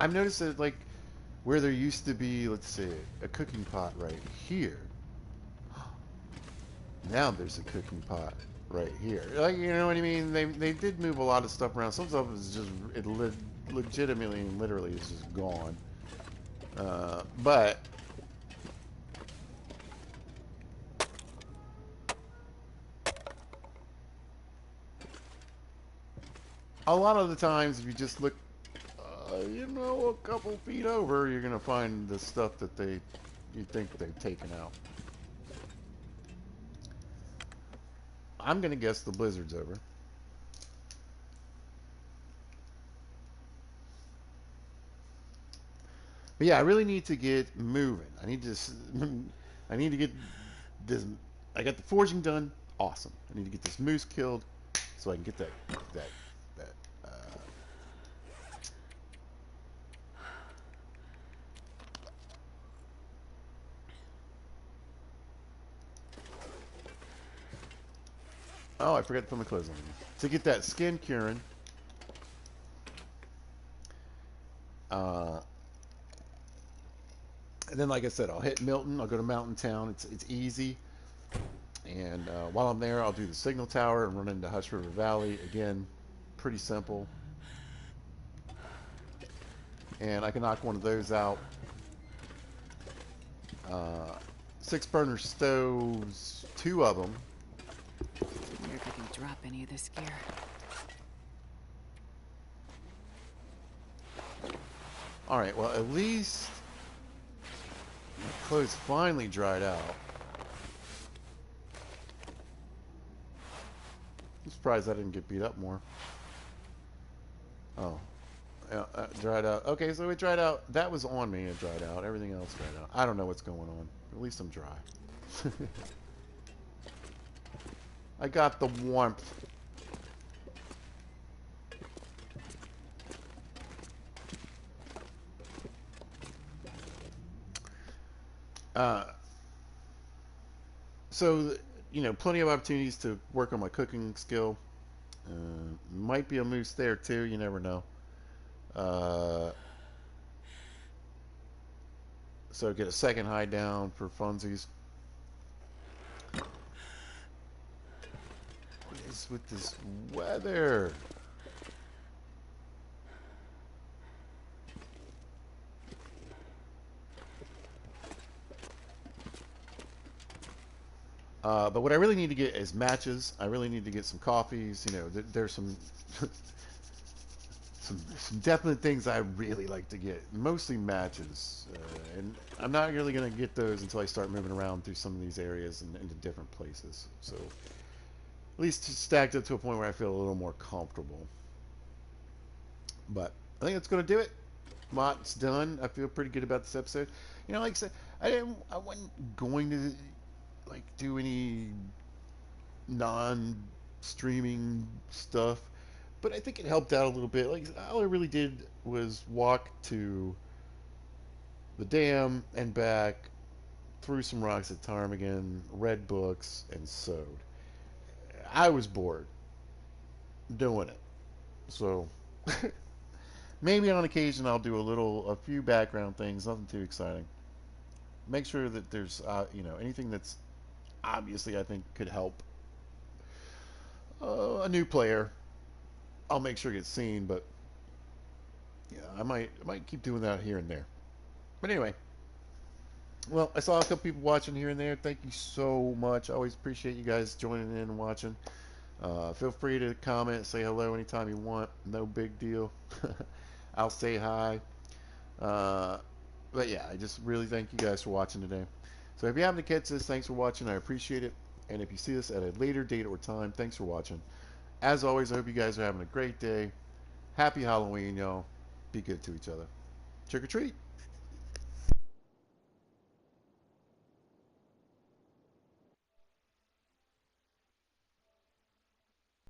I've noticed that like where there used to be, let's see, a cooking pot right here. Now there's a cooking pot right here. Like, you know what I mean? They did move a lot of stuff around. Some stuff is just legitimately and literally is just gone. But a lot of the times, if you just look, a couple feet over, you're gonna find the stuff that you think they've taken out. I'm gonna guess the blizzard's over. But yeah, I really need to get moving. I need to. I need to get this. I got the forging done. Awesome. I need to get this moose killed, so I can get that. Uh, oh, I forgot to put my clothes on. To get that skin curing. Uh, and then, like I said, I'll hit Milton. I'll go to Mountain Town. It's easy. And while I'm there, I'll do the signal tower and run into Hush River Valley. Again, pretty simple. And I can knock one of those out. 6-burner stoves, 2 of them. Wonder if I can drop any of this gear. All right, well, at least my clothes finally dried out. I'm surprised I didn't get beat up more. Oh, yeah, dried out. Okay, so it dried out. That was on me. It dried out. Everything else dried out. I don't know what's going on. At least I'm dry. I got the warmth. Uh, so, plenty of opportunities to work on my cooking skill. Might be a moose there too. You never know. Uh, so get a second hide down for funsies. What is with this weather? But what I really need to get is matches. I really need to get some coffees. There's some definite things I really like to get. Mostly matches, and I'm not really going to get those until I start moving around through some of these areas and into different places. So at least stacked up to a point where I feel a little more comfortable. But I think that's going to do it. Mott's done. I feel pretty good about this episode. Like I said, I wasn't going to like do any non-streaming stuff, but I think it helped out a little bit. Like all I really did was walk to the dam and back, threw some rocks at ptarmigan, read books, and sewed. I was bored doing it, so maybe on occasion I'll do a few background things, nothing too exciting. Make sure that there's anything that's obviously I think could help a new player. I'll make sure it gets seen, but yeah, I might keep doing that here and there. But anyway, well, I saw a couple people watching here and there. Thank you so much. I always appreciate you guys joining in and watching. Feel free to comment, say hello anytime you want. No big deal. I'll say hi. Uh, but yeah, I just really thank you guys for watching today. So if you happen to catch this, thanks for watching. I appreciate it. And if you see this at a later date or time, thanks for watching. As always, I hope you guys are having a great day. Happy Halloween, y'all. Be good to each other. Trick or treat.